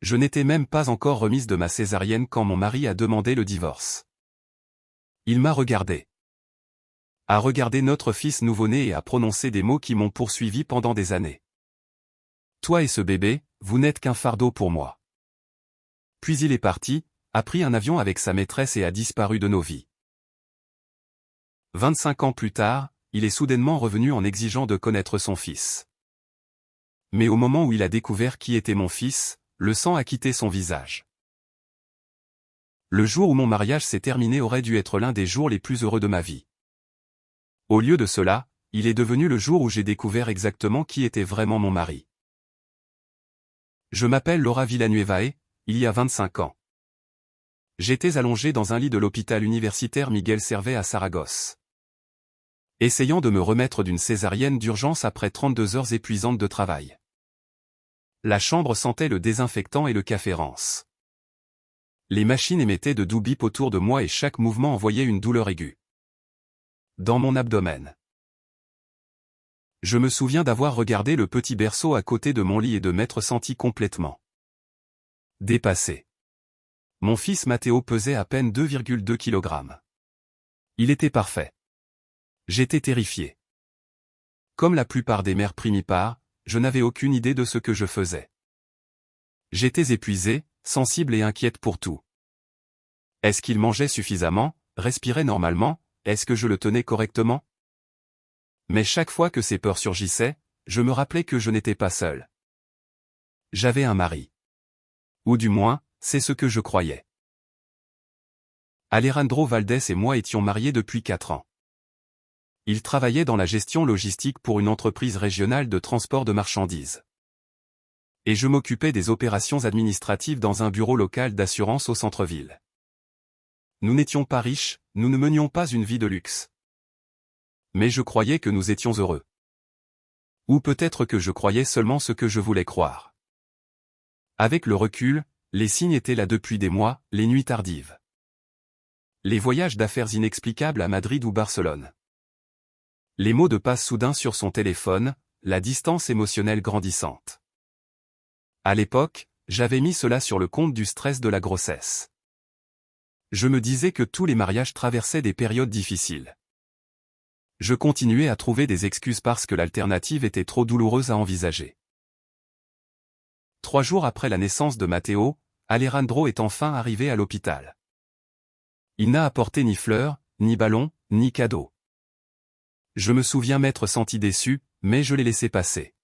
Je n'étais même pas encore remise de ma césarienne quand mon mari a demandé le divorce. Il m'a regardé. A regardé notre fils nouveau-né et a prononcé des mots qui m'ont poursuivi pendant des années. Toi et ce bébé, vous n'êtes qu'un fardeau pour moi. Puis il est parti, a pris un avion avec sa maîtresse et a disparu de nos vies. 25 ans plus tard, il est soudainement revenu en exigeant de connaître son fils. Mais au moment où il a découvert qui était mon fils, le sang a quitté son visage. Le jour où mon mariage s'est terminé aurait dû être l'un des jours les plus heureux de ma vie. Au lieu de cela, il est devenu le jour où j'ai découvert exactement qui était vraiment mon mari. Je m'appelle Laura Villanuevae, il y a 25 ans. J'étais allongé dans un lit de l'hôpital universitaire Miguel Servet à Saragosse. Essayant de me remettre d'une césarienne d'urgence après 32 heures épuisantes de travail. La chambre sentait le désinfectant et le café rance. Les machines émettaient de doux bips autour de moi et chaque mouvement envoyait une douleur aiguë. Dans mon abdomen. Je me souviens d'avoir regardé le petit berceau à côté de mon lit et de m'être senti complètement dépassé. Mon fils Matteo pesait à peine 2,2 kg. Il était parfait. J'étais terrifié. Comme la plupart des mères primipares, je n'avais aucune idée de ce que je faisais. J'étais épuisé, sensible et inquiète pour tout. Est-ce qu'il mangeait suffisamment, respirait normalement, est-ce que je le tenais correctement? Mais chaque fois que ces peurs surgissaient, je me rappelais que je n'étais pas seul. J'avais un mari. Ou du moins, c'est ce que je croyais. Alejandro Valdés et moi étions mariés depuis 4 ans. Il travaillait dans la gestion logistique pour une entreprise régionale de transport de marchandises. Et je m'occupais des opérations administratives dans un bureau local d'assurance au centre-ville. Nous n'étions pas riches, nous ne menions pas une vie de luxe. Mais je croyais que nous étions heureux. Ou peut-être que je croyais seulement ce que je voulais croire. Avec le recul, les signes étaient là depuis des mois, les nuits tardives. Les voyages d'affaires inexplicables à Madrid ou Barcelone. Les mots de passe soudains sur son téléphone, la distance émotionnelle grandissante. À l'époque, j'avais mis cela sur le compte du stress de la grossesse. Je me disais que tous les mariages traversaient des périodes difficiles. Je continuais à trouver des excuses parce que l'alternative était trop douloureuse à envisager. 3 jours après la naissance de Matteo, Alejandro est enfin arrivé à l'hôpital. Il n'a apporté ni fleurs, ni ballons, ni cadeaux. Je me souviens m'être senti déçu, mais je l'ai laissé passer.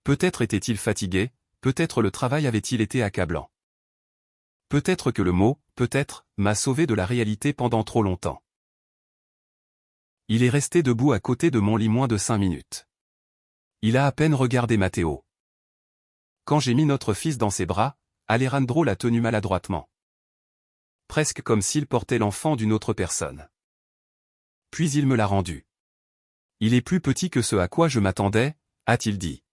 Peut-être était-il fatigué, peut-être le travail avait-il été accablant. Peut-être que le mot « peut-être » m'a sauvé de la réalité pendant trop longtemps. Il est resté debout à côté de mon lit moins de 5 minutes. Il a à peine regardé Matteo. Quand j'ai mis notre fils dans ses bras, Alejandro l'a tenu maladroitement. Presque comme s'il portait l'enfant d'une autre personne. Puis il me l'a rendu. Il est plus petit que ce à quoi je m'attendais, a-t-il dit.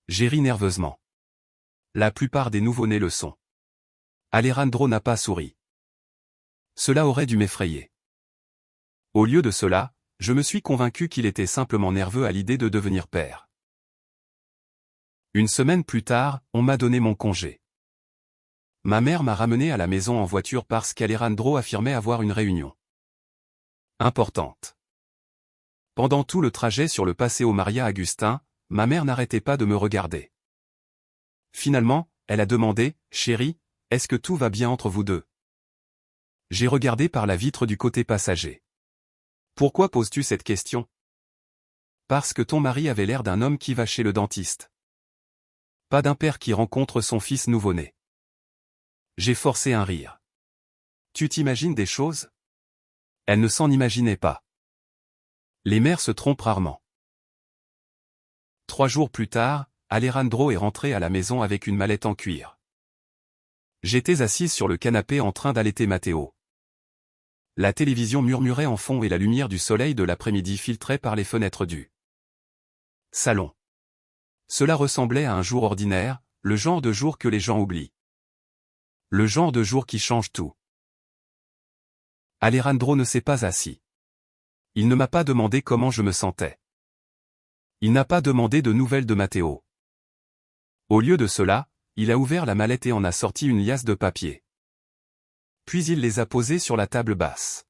J'ai ri nerveusement. La plupart des nouveau-nés le sont. Alejandro n'a pas souri. Cela aurait dû m'effrayer. Au lieu de cela, je me suis convaincu qu'il était simplement nerveux à l'idée de devenir père. Une semaine plus tard, on m'a donné mon congé. Ma mère m'a ramené à la maison en voiture parce qu'Alejandro affirmait avoir une réunion importante. Pendant tout le trajet sur le Paseo Maria Agustín, ma mère n'arrêtait pas de me regarder. Finalement, elle a demandé « Chérie, est-ce que tout va bien entre vous deux ?» J'ai regardé par la vitre du côté passager. « Pourquoi poses-tu cette question ?»« Parce que ton mari avait l'air d'un homme qui va chez le dentiste. Pas d'un père qui rencontre son fils nouveau-né. » J'ai forcé un rire. « Tu t'imagines des choses ?» Elle ne s'en imaginait pas. Les mères se trompent rarement. 3 jours plus tard, Alejandro est rentré à la maison avec une mallette en cuir. J'étais assise sur le canapé en train d'allaiter Matteo. La télévision murmurait en fond et la lumière du soleil de l'après-midi filtrait par les fenêtres du salon. Cela ressemblait à un jour ordinaire, le genre de jour que les gens oublient. Le genre de jour qui change tout. Alejandro ne s'est pas assis. Il ne m'a pas demandé comment je me sentais. Il n'a pas demandé de nouvelles de Matteo. Au lieu de cela, Il a ouvert la mallette et en a sorti une liasse de papiers. Puis il les a posés sur la table basse.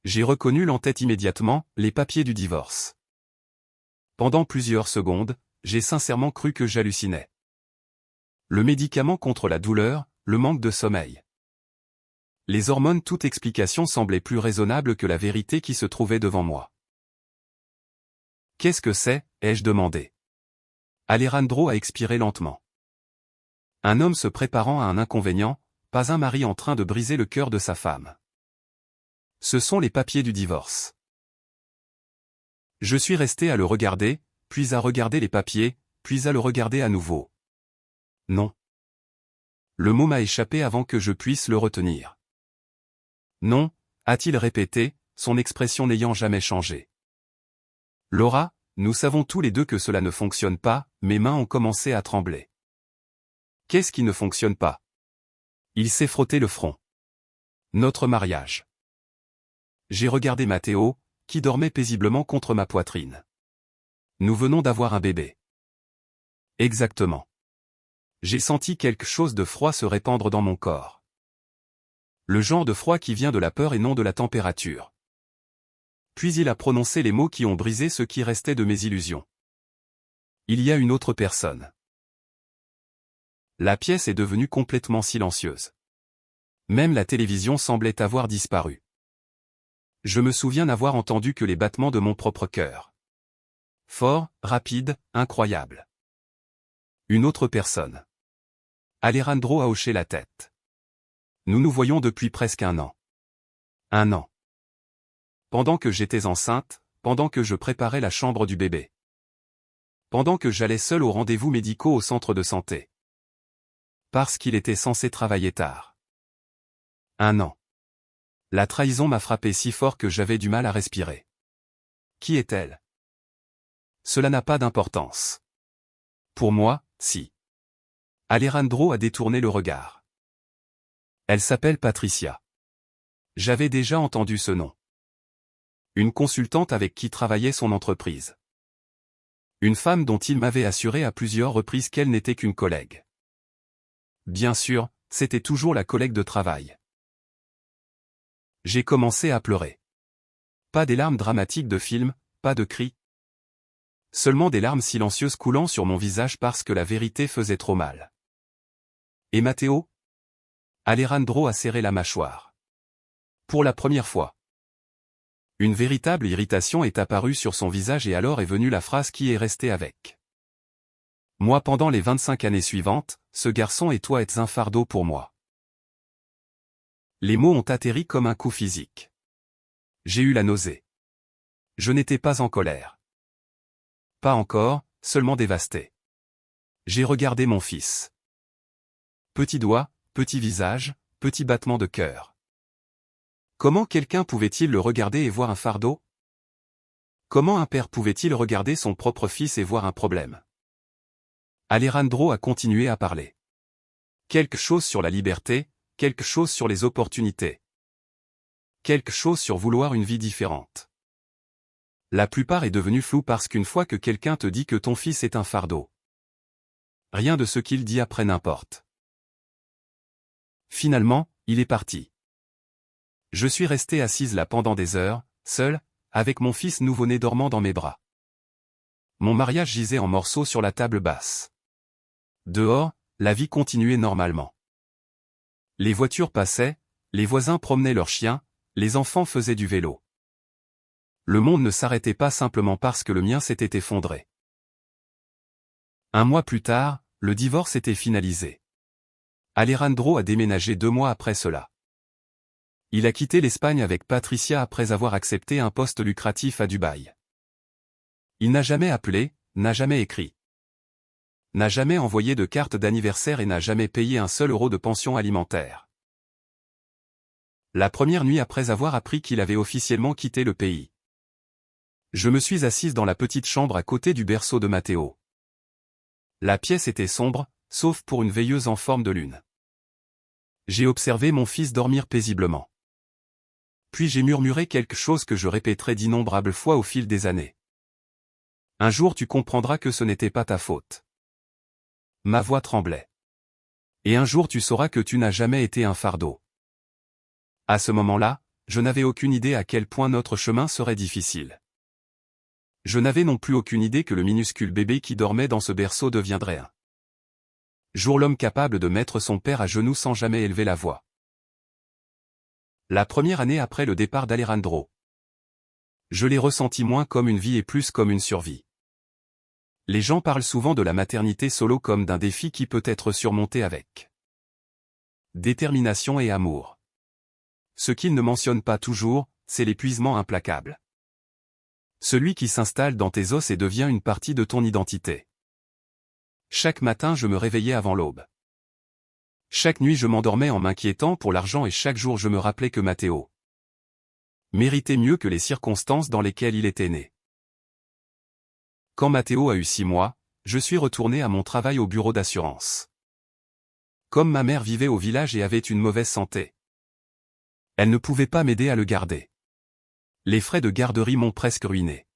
J'ai reconnu l'en-tête immédiatement, les papiers du divorce. Pendant plusieurs secondes, j'ai sincèrement cru que j'hallucinais. Le médicament contre la douleur, le manque de sommeil. Les hormones, toute explication semblait plus raisonnable que la vérité qui se trouvait devant moi. Qu'est-ce que c'est, ai-je demandé. Alejandro a expiré lentement. Un homme se préparant à un inconvénient, pas un mari en train de briser le cœur de sa femme. Ce sont les papiers du divorce. Je suis resté à le regarder, puis à regarder les papiers, puis à le regarder à nouveau. Non. Le mot m'a échappé avant que je puisse le retenir. Non, a-t-il répété, son expression n'ayant jamais changé. Laura, nous savons tous les deux que cela ne fonctionne pas, mes mains ont commencé à trembler. Qu'est-ce qui ne fonctionne pas? Il s'est frotté le front. Notre mariage. J'ai regardé Matteo, qui dormait paisiblement contre ma poitrine. Nous venons d'avoir un bébé. Exactement. J'ai senti quelque chose de froid se répandre dans mon corps. Le genre de froid qui vient de la peur et non de la température. Puis il a prononcé les mots qui ont brisé ce qui restait de mes illusions. Il y a une autre personne. La pièce est devenue complètement silencieuse. Même la télévision semblait avoir disparu. Je me souviens n'avoir entendu que les battements de mon propre cœur. Fort, rapide, incroyable. Une autre personne. Alejandro a hoché la tête. Nous nous voyons depuis presque 1 an. 1 an. Pendant que j'étais enceinte, pendant que je préparais la chambre du bébé. Pendant que j'allais seul aux rendez-vous médicaux au centre de santé. Parce qu'il était censé travailler tard. 1 an. La trahison m'a frappé si fort que j'avais du mal à respirer. Qui est-elle? Cela n'a pas d'importance. Pour moi, si. Alejandro a détourné le regard. Elle s'appelle Patricia. J'avais déjà entendu ce nom. Une consultante avec qui travaillait son entreprise. Une femme dont il m'avait assuré à plusieurs reprises qu'elle n'était qu'une collègue. Bien sûr, c'était toujours la collègue de travail. J'ai commencé à pleurer. Pas des larmes dramatiques de film, pas de cris. Seulement des larmes silencieuses coulant sur mon visage parce que la vérité faisait trop mal. Et Matteo? Alejandro a serré la mâchoire. Pour la première fois. Une véritable irritation est apparue sur son visage et alors est venue la phrase qui est restée avec. Moi pendant les 25 années suivantes, ce garçon et toi êtes un fardeau pour moi. Les mots ont atterri comme un coup physique. J'ai eu la nausée. Je n'étais pas en colère. Pas encore, seulement dévasté. J'ai regardé mon fils. Petit doigt, petit visage, petit battement de cœur. Comment quelqu'un pouvait-il le regarder et voir un fardeau? Comment un père pouvait-il regarder son propre fils et voir un problème? Alejandro a continué à parler. Quelque chose sur la liberté, quelque chose sur les opportunités. Quelque chose sur vouloir une vie différente. La plupart est devenu flou parce qu'une fois que quelqu'un te dit que ton fils est un fardeau. Rien de ce qu'il dit après n'importe. Finalement, il est parti. Je suis resté assise là pendant des heures, seule, avec mon fils nouveau-né dormant dans mes bras. Mon mariage gisait en morceaux sur la table basse. Dehors, la vie continuait normalement. Les voitures passaient, les voisins promenaient leurs chiens, les enfants faisaient du vélo. Le monde ne s'arrêtait pas simplement parce que le mien s'était effondré. 1 mois plus tard, le divorce était finalisé. Alejandro a déménagé 2 mois après cela. Il a quitté l'Espagne avec Patricia après avoir accepté un poste lucratif à Dubaï. Il n'a jamais appelé, n'a jamais écrit. N'a jamais envoyé de carte d'anniversaire et n'a jamais payé un seul euro de pension alimentaire. La première nuit après avoir appris qu'il avait officiellement quitté le pays. Je me suis assise dans la petite chambre à côté du berceau de Matteo. La pièce était sombre, sauf pour une veilleuse en forme de lune. J'ai observé mon fils dormir paisiblement. Puis j'ai murmuré quelque chose que je répéterai d'innombrables fois au fil des années. Un jour tu comprendras que ce n'était pas ta faute. Ma voix tremblait. Et un jour tu sauras que tu n'as jamais été un fardeau. À ce moment-là, je n'avais aucune idée à quel point notre chemin serait difficile. Je n'avais non plus aucune idée que le minuscule bébé qui dormait dans ce berceau deviendrait un jour l'homme capable de mettre son père à genoux sans jamais élever la voix. La première année après le départ d'Alejandro. Je l'ai ressenti moins comme une vie et plus comme une survie. Les gens parlent souvent de la maternité solo comme d'un défi qui peut être surmonté avec détermination et amour. Ce qu'ils ne mentionnent pas toujours, c'est l'épuisement implacable. Celui qui s'installe dans tes os et devient une partie de ton identité. Chaque matin je me réveillais avant l'aube. Chaque nuit je m'endormais en m'inquiétant pour l'argent et chaque jour je me rappelais que Matteo méritait mieux que les circonstances dans lesquelles il était né. Quand Matteo a eu 6 mois, je suis retourné à mon travail au bureau d'assurance. Comme ma mère vivait au village et avait une mauvaise santé, elle ne pouvait pas m'aider à le garder. Les frais de garderie m'ont presque ruiné.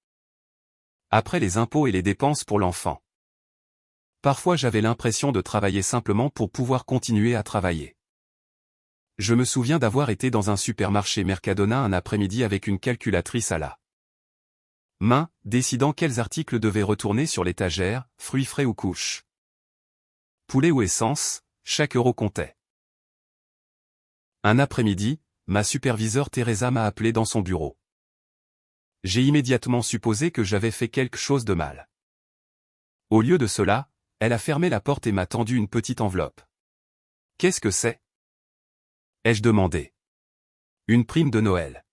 Après les impôts et les dépenses pour l'enfant. Parfois j'avais l'impression de travailler simplement pour pouvoir continuer à travailler. Je me souviens d'avoir été dans un supermarché Mercadona un après-midi avec une calculatrice à la main, décidant quels articles devaient retourner sur l'étagère, fruits frais ou couches. Poulet ou essence, chaque euro comptait. Un après-midi, ma superviseure Teresa m'a appelé dans son bureau. J'ai immédiatement supposé que j'avais fait quelque chose de mal. Au lieu de cela, elle a fermé la porte et m'a tendu une petite enveloppe. « Qu'est-ce que c'est » ai-je demandé. « Une prime de Noël. »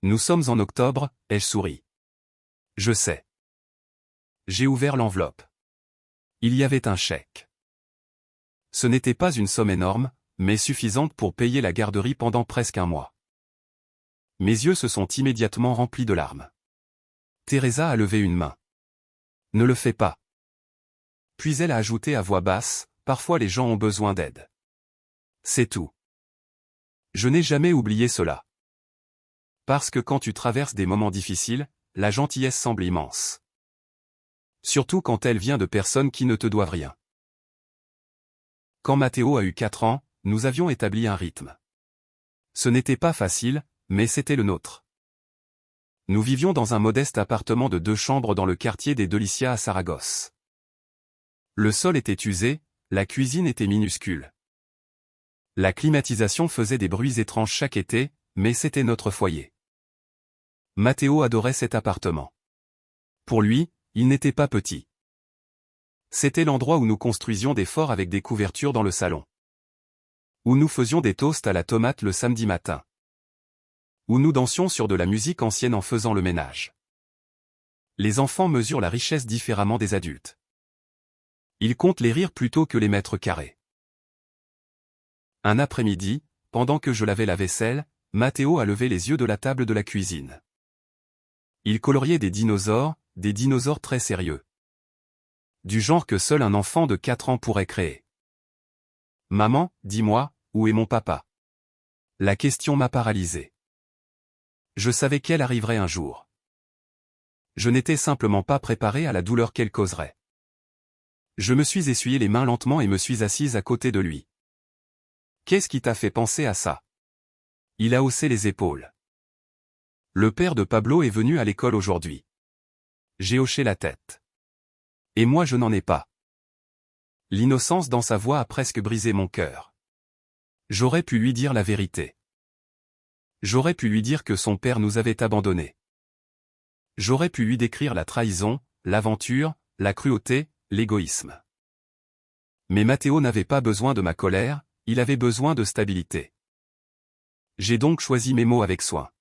Nous sommes en octobre, ai-je souri. « Je sais. » J'ai ouvert l'enveloppe. Il y avait un chèque. Ce n'était pas une somme énorme, mais suffisante pour payer la garderie pendant presque un mois. Mes yeux se sont immédiatement remplis de larmes. Teresa a levé une main. « Ne le fais pas. » Puis elle a ajouté à voix basse, « Parfois les gens ont besoin d'aide. » C'est tout. Je n'ai jamais oublié cela. Parce que quand tu traverses des moments difficiles, la gentillesse semble immense. Surtout quand elle vient de personnes qui ne te doivent rien. Quand Matteo a eu 4 ans, nous avions établi un rythme. Ce n'était pas facile, mais c'était le nôtre. Nous vivions dans un modeste appartement de 2 chambres dans le quartier des Delicias à Saragosse. Le sol était usé, la cuisine était minuscule. La climatisation faisait des bruits étranges chaque été, mais c'était notre foyer. Matteo adorait cet appartement. Pour lui, il n'était pas petit. C'était l'endroit où nous construisions des forts avec des couvertures dans le salon. Où nous faisions des toasts à la tomate le samedi matin. Où nous dansions sur de la musique ancienne en faisant le ménage. Les enfants mesurent la richesse différemment des adultes. Ils comptent les rires plutôt que les mètres carrés. Un après-midi, pendant que je lavais la vaisselle, Matteo a levé les yeux de la table de la cuisine. Il coloriait des dinosaures très sérieux. Du genre que seul un enfant de 4 ans pourrait créer. « Maman, dis-moi, où est mon papa ?» La question m'a paralysé. Je savais qu'elle arriverait un jour. Je n'étais simplement pas préparé à la douleur qu'elle causerait. Je me suis essuyé les mains lentement et me suis assise à côté de lui. « Qu'est-ce qui t'a fait penser à ça ?» Il a haussé les épaules. « Le père de Pablo est venu à l'école aujourd'hui. » J'ai hoché la tête. « Et moi je n'en ai pas. » L'innocence dans sa voix a presque brisé mon cœur. J'aurais pu lui dire la vérité. J'aurais pu lui dire que son père nous avait abandonnés. J'aurais pu lui décrire la trahison, l'aventure, la cruauté, l'égoïsme. Mais Matteo n'avait pas besoin de ma colère, il avait besoin de stabilité. J'ai donc choisi mes mots avec soin.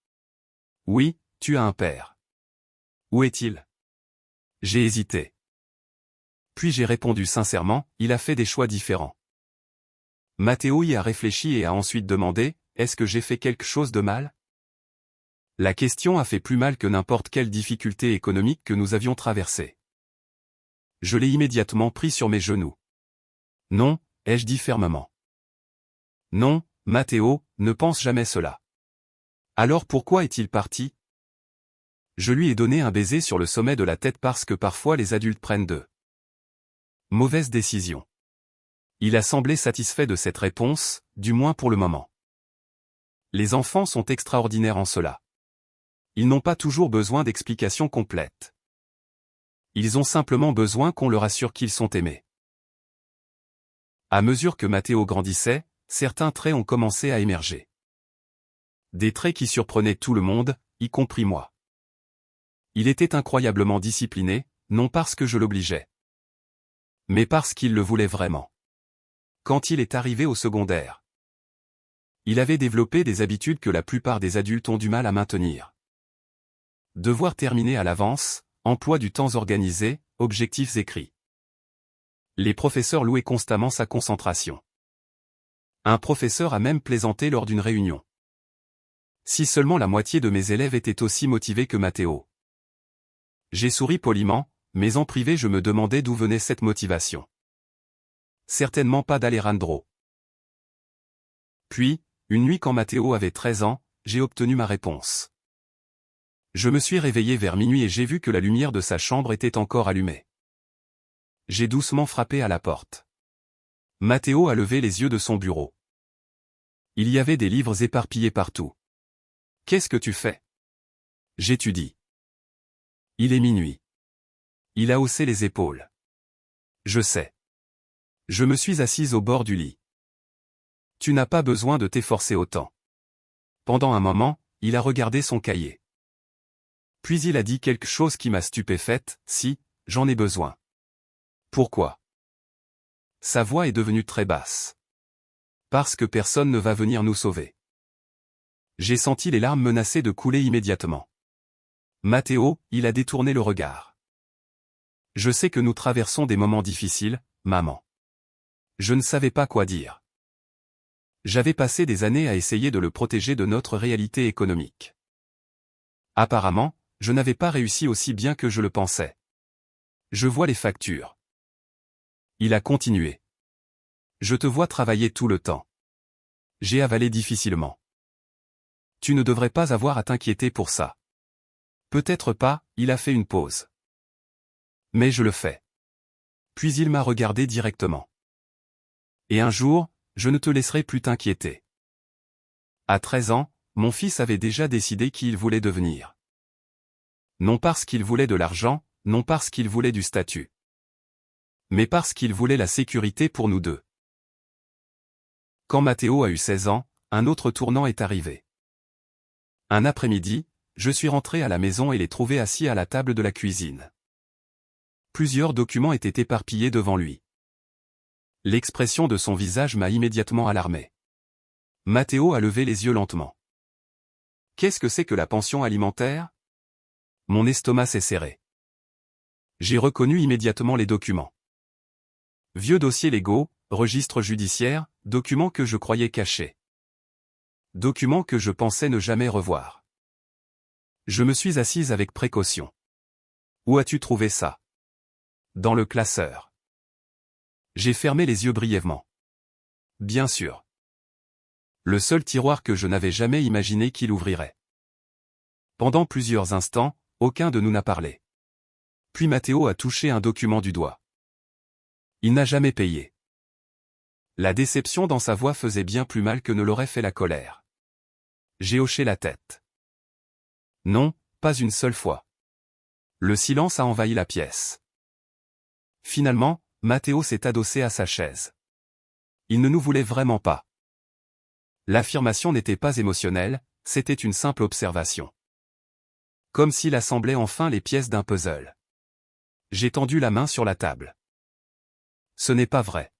« Oui, tu as un père. » « Où est-il » J'ai hésité. Puis j'ai répondu sincèrement, il a fait des choix différents. Matteo y a réfléchi et a ensuite demandé, « Est-ce que j'ai fait quelque chose de mal ?» La question a fait plus mal que n'importe quelle difficulté économique que nous avions traversée. Je l'ai immédiatement pris sur mes genoux. « Non, ai-je dit fermement. Non, Matteo, ne pense jamais cela. Alors pourquoi est-il parti ? Je lui ai donné un baiser sur le sommet de la tête parce que parfois les adultes prennent de Mauvaise décision. Il a semblé satisfait de cette réponse, du moins pour le moment. Les enfants sont extraordinaires en cela. Ils n'ont pas toujours besoin d'explications complètes. Ils ont simplement besoin qu'on leur assure qu'ils sont aimés. À mesure que Matteo grandissait, certains traits ont commencé à émerger. Des traits qui surprenaient tout le monde, y compris moi. Il était incroyablement discipliné, non parce que je l'obligeais, mais parce qu'il le voulait vraiment. Quand il est arrivé au secondaire, il avait développé des habitudes que la plupart des adultes ont du mal à maintenir. Devoir terminer à l'avance, emploi du temps organisé, objectifs écrits. Les professeurs louaient constamment sa concentration. Un professeur a même plaisanté lors d'une réunion. Si seulement la moitié de mes élèves étaient aussi motivés que Matteo. J'ai souri poliment, mais en privé je me demandais d'où venait cette motivation. Certainement pas d'Alejandro. Puis, une nuit quand Matteo avait 13 ans, j'ai obtenu ma réponse. Je me suis réveillé vers minuit et j'ai vu que la lumière de sa chambre était encore allumée. J'ai doucement frappé à la porte. Matteo a levé les yeux de son bureau. Il y avait des livres éparpillés partout. « Qu'est-ce que tu fais ?» J'étudie. Il est minuit. Il a haussé les épaules. Je sais. Je me suis assise au bord du lit. Tu n'as pas besoin de t'efforcer autant. Pendant un moment, il a regardé son cahier. Puis il a dit quelque chose qui m'a stupéfaite, si, j'en ai besoin. Pourquoi? Sa voix est devenue très basse. Parce que personne ne va venir nous sauver. J'ai senti les larmes menacées de couler immédiatement. Matteo, il a détourné le regard. Je sais que nous traversons des moments difficiles, maman. Je ne savais pas quoi dire. J'avais passé des années à essayer de le protéger de notre réalité économique. Apparemment, je n'avais pas réussi aussi bien que je le pensais. Je vois les factures. Il a continué. Je te vois travailler tout le temps. J'ai avalé difficilement. Tu ne devrais pas avoir à t'inquiéter pour ça. Peut-être pas, il a fait une pause. Mais je le fais. Puis il m'a regardé directement. Et un jour, je ne te laisserai plus t'inquiéter. À 13 ans, mon fils avait déjà décidé qui il voulait devenir. Non parce qu'il voulait de l'argent, non parce qu'il voulait du statut. Mais parce qu'il voulait la sécurité pour nous deux. Quand Matteo a eu 16 ans, un autre tournant est arrivé. Un après-midi, je suis rentré à la maison et l'ai trouvé assis à la table de la cuisine. Plusieurs documents étaient éparpillés devant lui. L'expression de son visage m'a immédiatement alarmé. Matteo a levé les yeux lentement. Qu'est-ce que c'est que la pension alimentaire? Mon estomac s'est serré. J'ai reconnu immédiatement les documents. Vieux dossiers légaux, registre judiciaire, documents que je croyais cachés. Documents que je pensais ne jamais revoir. Je me suis assise avec précaution. Où as-tu trouvé ça? Dans le classeur. J'ai fermé les yeux brièvement. Bien sûr. Le seul tiroir que je n'avais jamais imaginé qu'il ouvrirait. Pendant plusieurs instants, aucun de nous n'a parlé. Puis Matteo a touché un document du doigt. Il n'a jamais payé. La déception dans sa voix faisait bien plus mal que ne l'aurait fait la colère. J'ai hoché la tête. Non, pas une seule fois. Le silence a envahi la pièce. Finalement, Matteo s'est adossé à sa chaise. Il ne nous voulait vraiment pas. L'affirmation n'était pas émotionnelle, c'était une simple observation. Comme s'il assemblait enfin les pièces d'un puzzle. J'ai tendu la main sur la table. Ce n'est pas vrai.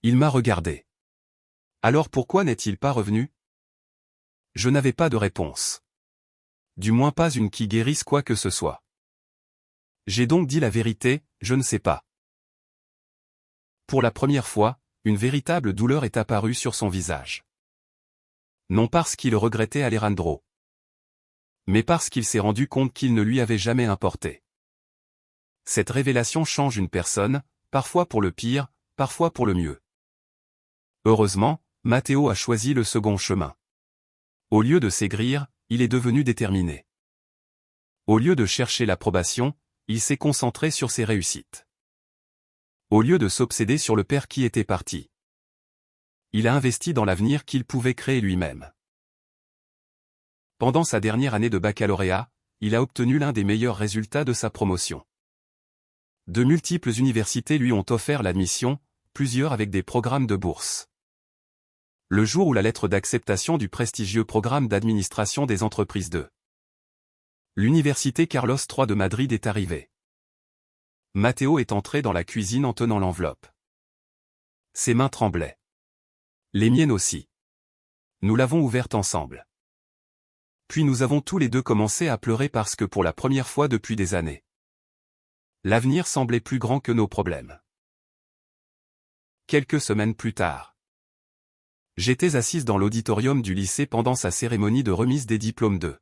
Il m'a regardé. Alors pourquoi n'est-il pas revenu? Je n'avais pas de réponse. Du moins pas une qui guérisse quoi que ce soit. J'ai donc dit la vérité, je ne sais pas. Pour la première fois, une véritable douleur est apparue sur son visage. Non parce qu'il regrettait Alejandro, mais parce qu'il s'est rendu compte qu'il ne lui avait jamais importé. Cette révélation change une personne, parfois pour le pire, parfois pour le mieux. Heureusement, Matteo a choisi le second chemin. Au lieu de s'aigrir, il est devenu déterminé. Au lieu de chercher l'approbation, il s'est concentré sur ses réussites. Au lieu de s'obséder sur le père qui était parti, il a investi dans l'avenir qu'il pouvait créer lui-même. Pendant sa dernière année de baccalauréat, il a obtenu l'un des meilleurs résultats de sa promotion. De multiples universités lui ont offert l'admission, plusieurs avec des programmes de bourse. Le jour où la lettre d'acceptation du prestigieux programme d'administration des entreprises de l'université Carlos III de Madrid est arrivée, Matteo est entré dans la cuisine en tenant l'enveloppe. Ses mains tremblaient. Les miennes aussi. Nous l'avons ouverte ensemble. Puis nous avons tous les deux commencé à pleurer parce que pour la première fois depuis des années, l'avenir semblait plus grand que nos problèmes. Quelques semaines plus tard, j'étais assise dans l'auditorium du lycée pendant sa cérémonie de remise des diplômes de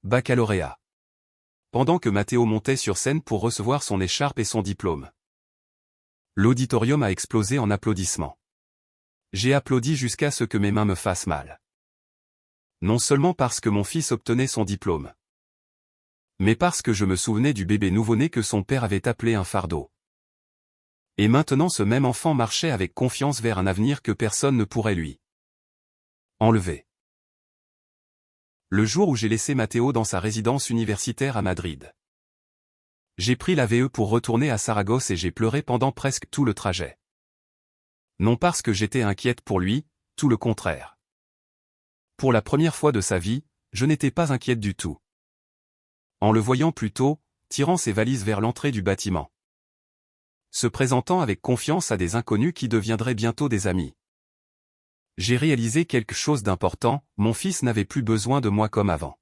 baccalauréat. Pendant que Matteo montait sur scène pour recevoir son écharpe et son diplôme, l'auditorium a explosé en applaudissements. J'ai applaudi jusqu'à ce que mes mains me fassent mal. Non seulement parce que mon fils obtenait son diplôme, mais parce que je me souvenais du bébé nouveau-né que son père avait appelé un fardeau. Et maintenant ce même enfant marchait avec confiance vers un avenir que personne ne pourrait lui enlever. Le jour où j'ai laissé Matteo dans sa résidence universitaire à Madrid, j'ai pris la VE pour retourner à Saragosse et j'ai pleuré pendant presque tout le trajet. Non parce que j'étais inquiète pour lui, tout le contraire. Pour la première fois de sa vie, je n'étais pas inquiète du tout. En le voyant plutôt, tirant ses valises vers l'entrée du bâtiment, se présentant avec confiance à des inconnus qui deviendraient bientôt des amis, j'ai réalisé quelque chose d'important, mon fils n'avait plus besoin de moi comme avant.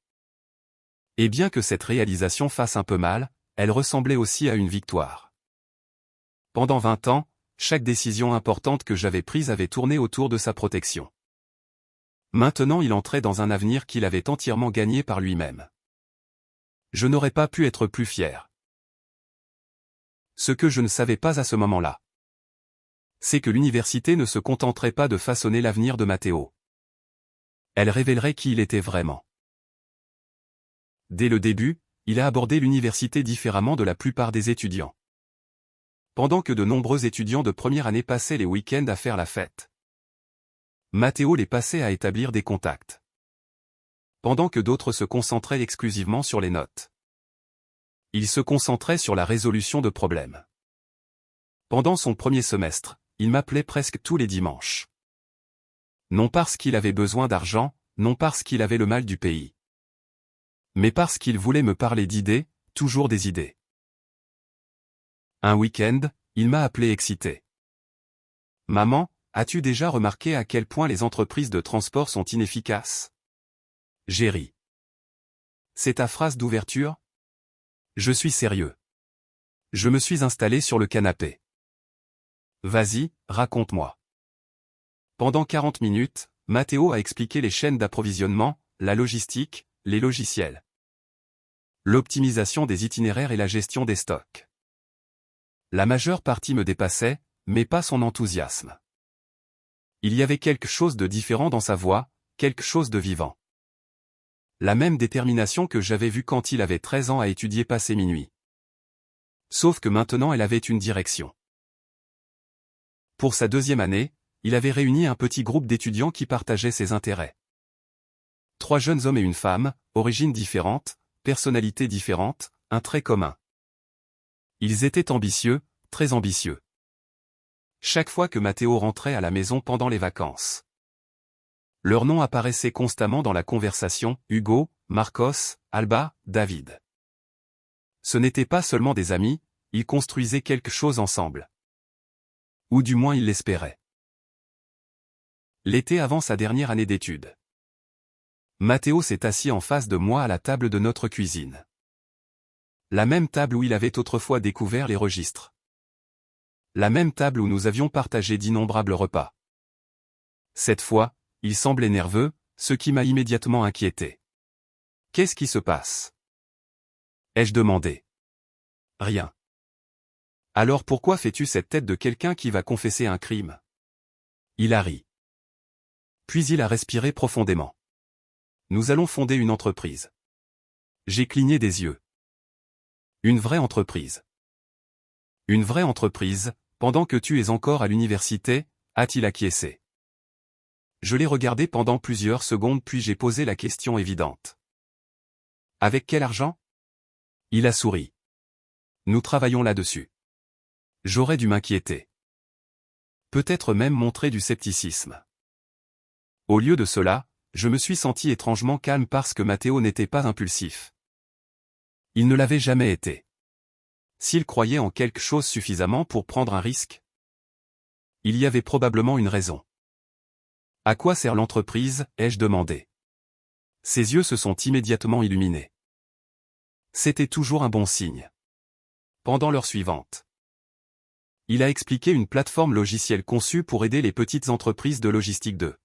Et bien que cette réalisation fasse un peu mal, elle ressemblait aussi à une victoire. Pendant 20 ans, chaque décision importante que j'avais prise avait tourné autour de sa protection. Maintenant il entrait dans un avenir qu'il avait entièrement gagné par lui-même. Je n'aurais pas pu être plus fier. Ce que je ne savais pas à ce moment-là, c'est que l'université ne se contenterait pas de façonner l'avenir de Matteo. Elle révélerait qui il était vraiment. Dès le début, il a abordé l'université différemment de la plupart des étudiants. Pendant que de nombreux étudiants de première année passaient les week-ends à faire la fête, Matteo les passait à établir des contacts. Pendant que d'autres se concentraient exclusivement sur les notes, il se concentrait sur la résolution de problèmes. Pendant son premier semestre, il m'appelait presque tous les dimanches. Non parce qu'il avait besoin d'argent, non parce qu'il avait le mal du pays, mais parce qu'il voulait me parler d'idées, toujours des idées. Un week-end, il m'a appelé excité. « Maman, as-tu déjà remarqué à quel point les entreprises de transport sont inefficaces ?» J'ai ri. « C'est ta phrase d'ouverture ? Je suis sérieux. » Je me suis installé sur le canapé. « Vas-y, raconte-moi. » Pendant 40 minutes, Matteo a expliqué les chaînes d'approvisionnement, la logistique, les logiciels, l'optimisation des itinéraires et la gestion des stocks. La majeure partie me dépassait, mais pas son enthousiasme. Il y avait quelque chose de différent dans sa voix, quelque chose de vivant. La même détermination que j'avais vue quand il avait 13 ans à étudier passé minuit. Sauf que maintenant elle avait une direction. Pour sa deuxième année, il avait réuni un petit groupe d'étudiants qui partageaient ses intérêts. 3 jeunes hommes et une femme, origines différentes, personnalités différentes, un trait commun. Ils étaient ambitieux, très ambitieux. Chaque fois que Matteo rentrait à la maison pendant les vacances, leur nom apparaissait constamment dans la conversation, Hugo, Marcos, Alba, David. Ce n'étaient pas seulement des amis, ils construisaient quelque chose ensemble. Ou du moins ils l'espéraient. L'été avant sa dernière année d'études, Matteo s'est assis en face de moi à la table de notre cuisine. La même table où il avait autrefois découvert les registres. La même table où nous avions partagé d'innombrables repas. Cette fois, il semblait nerveux, ce qui m'a immédiatement inquiété. « Qu'est-ce qui se passe ?» ai-je demandé. « Rien. » « Alors pourquoi fais-tu cette tête de quelqu'un qui va confesser un crime ?» Il a ri. Puis il a respiré profondément. « Nous allons fonder une entreprise. » J'ai cligné des yeux. « Une vraie entreprise. » Une vraie entreprise, pendant que tu es encore à l'université, a-t-il acquiescé. Je l'ai regardé pendant plusieurs secondes puis j'ai posé la question évidente. Avec quel argent? Il a souri. Nous travaillons là-dessus. J'aurais dû m'inquiéter. Peut-être même montrer du scepticisme. Au lieu de cela, je me suis senti étrangement calme parce que Matteo n'était pas impulsif. Il ne l'avait jamais été. S'il croyait en quelque chose suffisamment pour prendre un risque, il y avait probablement une raison. À quoi sert l'entreprise, ai-je demandé. Ses yeux se sont immédiatement illuminés. C'était toujours un bon signe. Pendant l'heure suivante, il a expliqué une plateforme logicielle conçue pour aider les petites entreprises de logistique de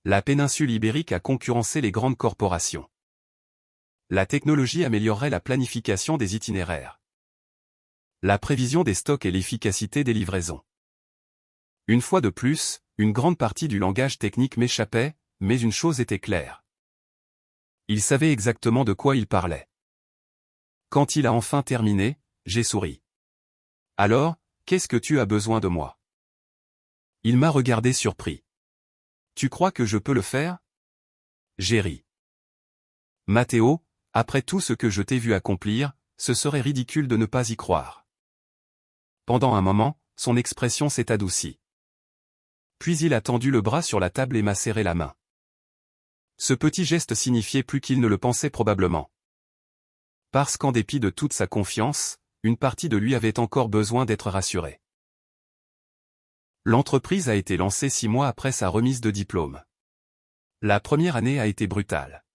la péninsule ibérique à concurrencer les grandes corporations. La technologie améliorerait la planification des itinéraires, la prévision des stocks et l'efficacité des livraisons. Une fois de plus, une grande partie du langage technique m'échappait, mais une chose était claire. Il savait exactement de quoi il parlait. Quand il a enfin terminé, j'ai souri. Alors, qu'est-ce que tu as besoin de moi? Il m'a regardé surpris. Tu crois que je peux le faire? J'ai ri. Matteo, après tout ce que je t'ai vu accomplir, ce serait ridicule de ne pas y croire. Pendant un moment, son expression s'est adoucie. Puis il a tendu le bras sur la table et m'a serré la main. Ce petit geste signifiait plus qu'il ne le pensait probablement. Parce qu'en dépit de toute sa confiance, une partie de lui avait encore besoin d'être rassurée. L'entreprise a été lancée 6 mois après sa remise de diplôme. La première année a été brutale.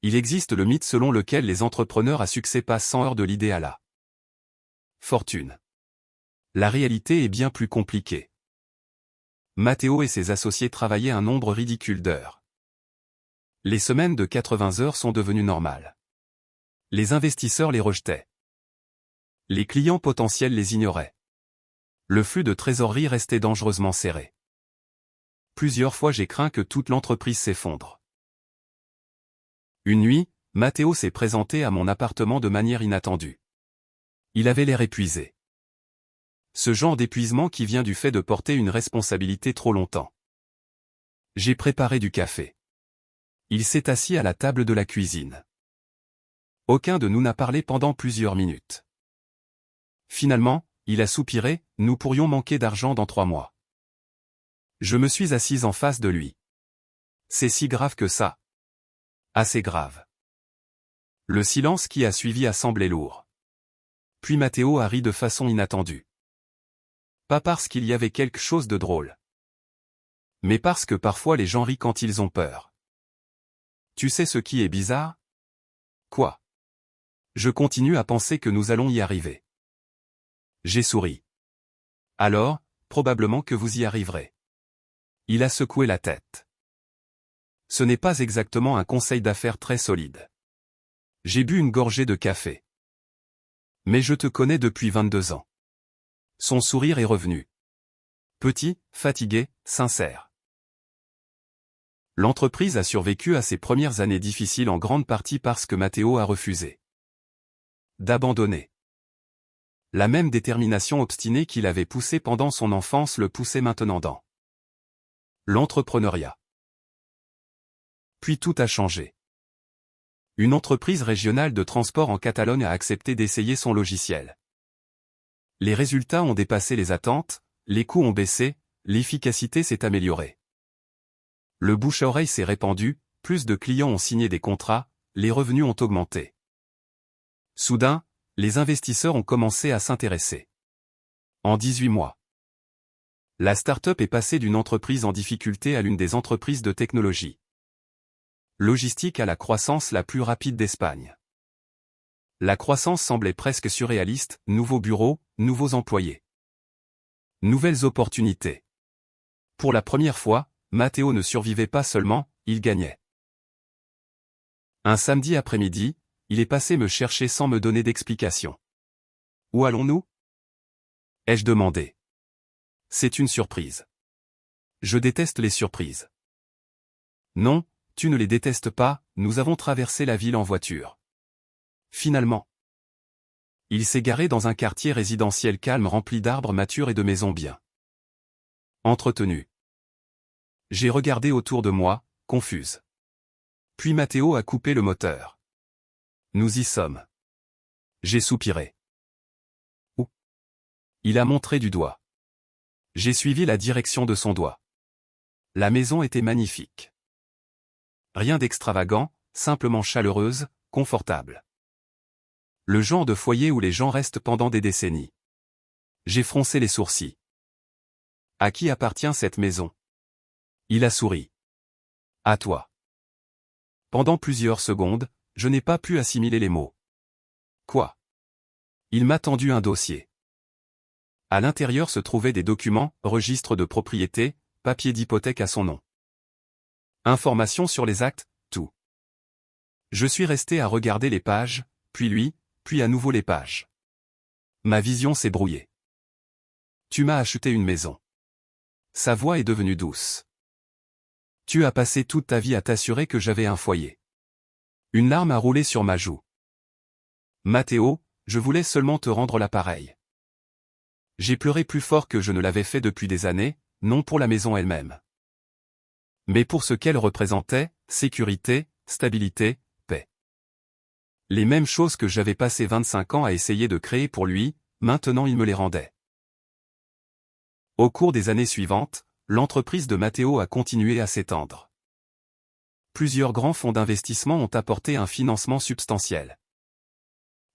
Il existe le mythe selon lequel les entrepreneurs à succès passent 100 heures de l'idée à la fortune. La réalité est bien plus compliquée. Matteo et ses associés travaillaient un nombre ridicule d'heures. Les semaines de 80 heures sont devenues normales. Les investisseurs les rejetaient. Les clients potentiels les ignoraient. Le flux de trésorerie restait dangereusement serré. Plusieurs fois j'ai craint que toute l'entreprise s'effondre. Une nuit, Matteo s'est présenté à mon appartement de manière inattendue. Il avait l'air épuisé. Ce genre d'épuisement qui vient du fait de porter une responsabilité trop longtemps. J'ai préparé du café. Il s'est assis à la table de la cuisine. Aucun de nous n'a parlé pendant plusieurs minutes. Finalement, il a soupiré, nous pourrions manquer d'argent dans 3 mois. Je me suis assise en face de lui. C'est si grave que ça. Assez grave. Le silence qui a suivi a semblé lourd. Puis Matteo a ri de façon inattendue. Pas parce qu'il y avait quelque chose de drôle. Mais parce que parfois les gens rient quand ils ont peur. Tu sais ce qui est bizarre? Quoi? Je continue à penser que nous allons y arriver. J'ai souri. Alors, probablement que vous y arriverez. Il a secoué la tête. Ce n'est pas exactement un conseil d'affaires très solide. J'ai bu une gorgée de café. Mais je te connais depuis 22 ans. Son sourire est revenu. Petit, fatigué, sincère. L'entreprise a survécu à ses premières années difficiles en grande partie parce que Matteo a refusé d'abandonner. La même détermination obstinée qui l'avait poussé pendant son enfance le poussait maintenant dans l'entrepreneuriat. Puis tout a changé. Une entreprise régionale de transport en Catalogne a accepté d'essayer son logiciel. Les résultats ont dépassé les attentes, les coûts ont baissé, l'efficacité s'est améliorée. Le bouche-à-oreille s'est répandu, plus de clients ont signé des contrats, les revenus ont augmenté. Soudain, les investisseurs ont commencé à s'intéresser. En 18 mois, la start-up est passée d'une entreprise en difficulté à l'une des entreprises de technologie logistique à la croissance la plus rapide d'Espagne. La croissance semblait presque surréaliste, nouveaux bureaux, nouveaux employés. Nouvelles opportunités. Pour la première fois, Matteo ne survivait pas seulement, il gagnait. Un samedi après-midi, il est passé me chercher sans me donner d'explication. Où allons-nous? Ai-je demandé. C'est une surprise. Je déteste les surprises. Non, tu ne les détestes pas, nous avons traversé la ville en voiture. Finalement. Il s'est garé dans un quartier résidentiel calme rempli d'arbres matures et de maisons bien entretenues. J'ai regardé autour de moi, confuse. Puis Matteo a coupé le moteur. Nous y sommes. J'ai soupiré. Où? Il a montré du doigt. J'ai suivi la direction de son doigt. La maison était magnifique. Rien d'extravagant, simplement chaleureuse, confortable. Le genre de foyer où les gens restent pendant des décennies. J'ai froncé les sourcils. À qui appartient cette maison? Il a souri. À toi. Pendant plusieurs secondes, je n'ai pas pu assimiler les mots. Quoi? Il m'a tendu un dossier. À l'intérieur se trouvaient des documents, registres de propriété, papier d'hypothèque à son nom. Informations sur les actes, tout. Je suis resté à regarder les pages, puis lui, puis à nouveau les pages. Ma vision s'est brouillée. Tu m'as acheté une maison. Sa voix est devenue douce. Tu as passé toute ta vie à t'assurer que j'avais un foyer. Une larme a roulé sur ma joue. Matteo, je voulais seulement te rendre l'appareil. J'ai pleuré plus fort que je ne l'avais fait depuis des années, non pour la maison elle-même, mais pour ce qu'elle représentait, sécurité, stabilité, paix. Les mêmes choses que j'avais passé 25 ans à essayer de créer pour lui, maintenant il me les rendait. Au cours des années suivantes, l'entreprise de Matteo a continué à s'étendre. Plusieurs grands fonds d'investissement ont apporté un financement substantiel.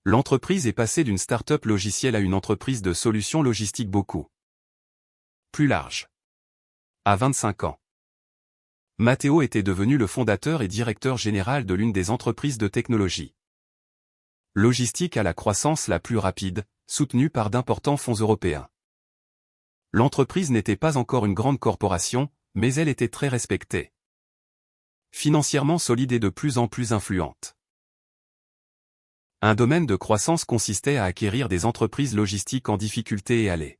L'entreprise est passée d'une start-up logicielle à une entreprise de solutions logistiques beaucoup plus large. À 25 ans, Matteo était devenu le fondateur et directeur général de l'une des entreprises de technologie logistique à la croissance la plus rapide, soutenue par d'importants fonds européens. L'entreprise n'était pas encore une grande corporation, mais elle était très respectée. Financièrement solide et de plus en plus influente. Un domaine de croissance consistait à acquérir des entreprises logistiques en difficulté et à les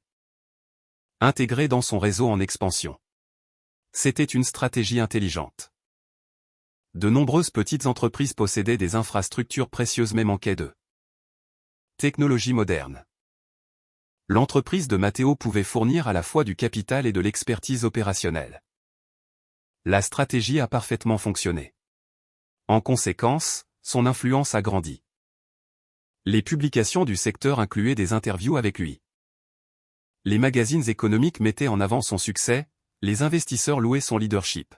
intégrer dans son réseau en expansion. C'était une stratégie intelligente. De nombreuses petites entreprises possédaient des infrastructures précieuses mais manquaient de technologie moderne. L'entreprise de Matteo pouvait fournir à la fois du capital et de l'expertise opérationnelle. La stratégie a parfaitement fonctionné. En conséquence, son influence a grandi. Les publications du secteur incluaient des interviews avec lui. Les magazines économiques mettaient en avant son succès, les investisseurs louaient son leadership.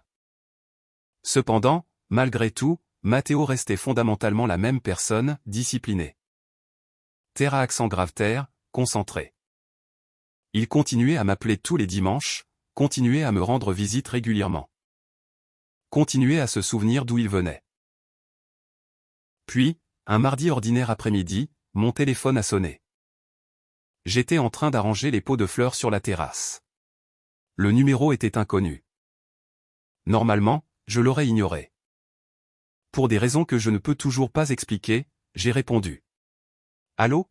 Cependant, malgré tout, Matteo restait fondamentalement la même personne, disciplinée. Terre à accent grave terre, concentré. Il continuait à m'appeler tous les dimanches, continuait à me rendre visite régulièrement. Continuait à se souvenir d'où il venait. Puis, un mardi ordinaire après-midi, mon téléphone a sonné. J'étais en train d'arranger les pots de fleurs sur la terrasse. Le numéro était inconnu. Normalement, je l'aurais ignoré. Pour des raisons que je ne peux toujours pas expliquer, j'ai répondu. Allô?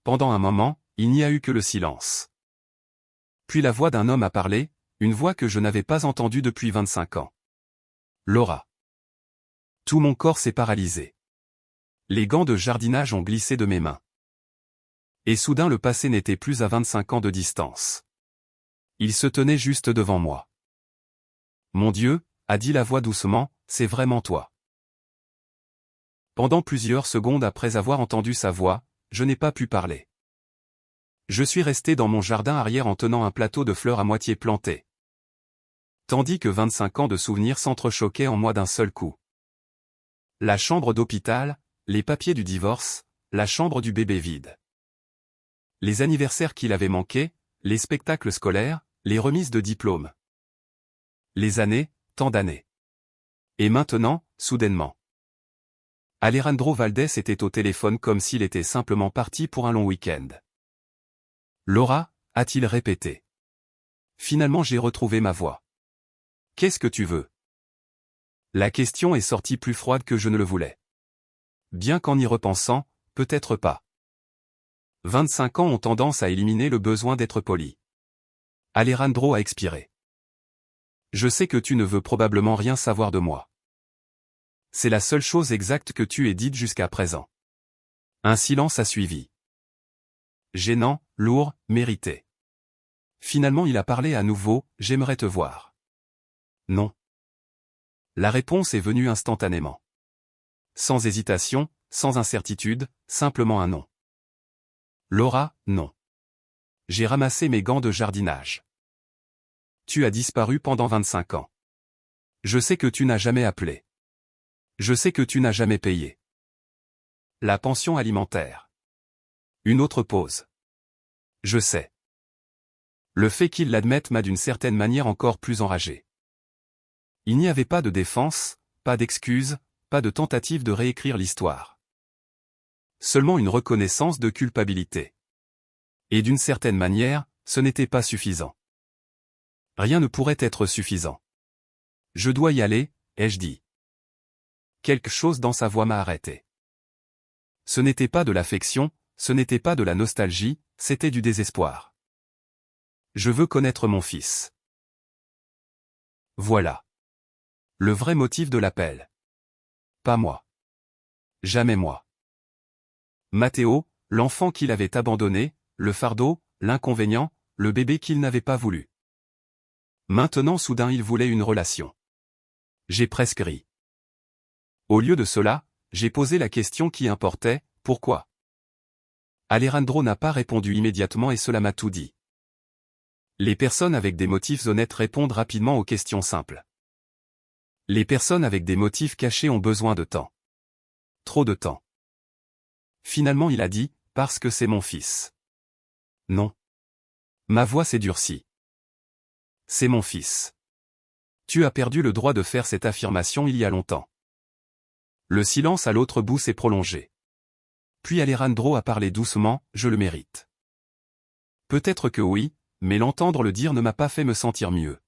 Pendant un moment, il n'y a eu que le silence. Puis la voix d'un homme a parlé, une voix que je n'avais pas entendue depuis 25 ans. Laura. Tout mon corps s'est paralysé. Les gants de jardinage ont glissé de mes mains. Et soudain le passé n'était plus à 25 ans de distance. Il se tenait juste devant moi. Mon Dieu, a dit la voix doucement, c'est vraiment toi. Pendant plusieurs secondes après avoir entendu sa voix, je n'ai pas pu parler. Je suis resté dans mon jardin arrière en tenant un plateau de fleurs à moitié planté. Tandis que 25 ans de souvenirs s'entrechoquaient en moi d'un seul coup. La chambre d'hôpital, les papiers du divorce, la chambre du bébé vide. Les anniversaires qu'il avait manqués, les spectacles scolaires, les remises de diplômes. Les années, tant d'années. Et maintenant, soudainement. Alejandro Valdés était au téléphone comme s'il était simplement parti pour un long week-end. Laura, a-t-il répété. Finalement j'ai retrouvé ma voix. Qu'est-ce que tu veux? La question est sortie plus froide que je ne le voulais. Bien qu'en y repensant, peut-être pas. 25 ans ont tendance à éliminer le besoin d'être poli. Alejandro a expiré. Je sais que tu ne veux probablement rien savoir de moi. C'est la seule chose exacte que tu aies dite jusqu'à présent. Un silence a suivi. Gênant, lourd, mérité. Finalement il a parlé à nouveau, j'aimerais te voir. Non. La réponse est venue instantanément. Sans hésitation, sans incertitude, simplement un non. Laura, non. J'ai ramassé mes gants de jardinage. Tu as disparu pendant 25 ans. Je sais que tu n'as jamais appelé. Je sais que tu n'as jamais payé. La pension alimentaire. Une autre pause. Je sais. Le fait qu'il l'admette m'a d'une certaine manière encore plus enragé. Il n'y avait pas de défense, pas d'excuse, pas de tentative de réécrire l'histoire. Seulement une reconnaissance de culpabilité. Et d'une certaine manière, ce n'était pas suffisant. Rien ne pourrait être suffisant. Je dois y aller, ai-je dit. Quelque chose dans sa voix m'a arrêté. Ce n'était pas de l'affection, ce n'était pas de la nostalgie, c'était du désespoir. Je veux connaître mon fils. Voilà. Le vrai motif de l'appel. Pas moi. Jamais moi. Matteo, l'enfant qu'il avait abandonné, le fardeau, l'inconvénient, le bébé qu'il n'avait pas voulu. Maintenant soudain il voulait une relation. J'ai presque ri. Au lieu de cela, j'ai posé la question qui importait, pourquoi? Alejandro n'a pas répondu immédiatement et cela m'a tout dit. Les personnes avec des motifs honnêtes répondent rapidement aux questions simples. Les personnes avec des motifs cachés ont besoin de temps. Trop de temps. Finalement il a dit, parce que c'est mon fils. Non. Ma voix s'est durcie. C'est mon fils. Tu as perdu le droit de faire cette affirmation il y a longtemps. Le silence à l'autre bout s'est prolongé. Puis Alejandro a parlé doucement, je le mérite. Peut-être que oui, mais l'entendre le dire ne m'a pas fait me sentir mieux.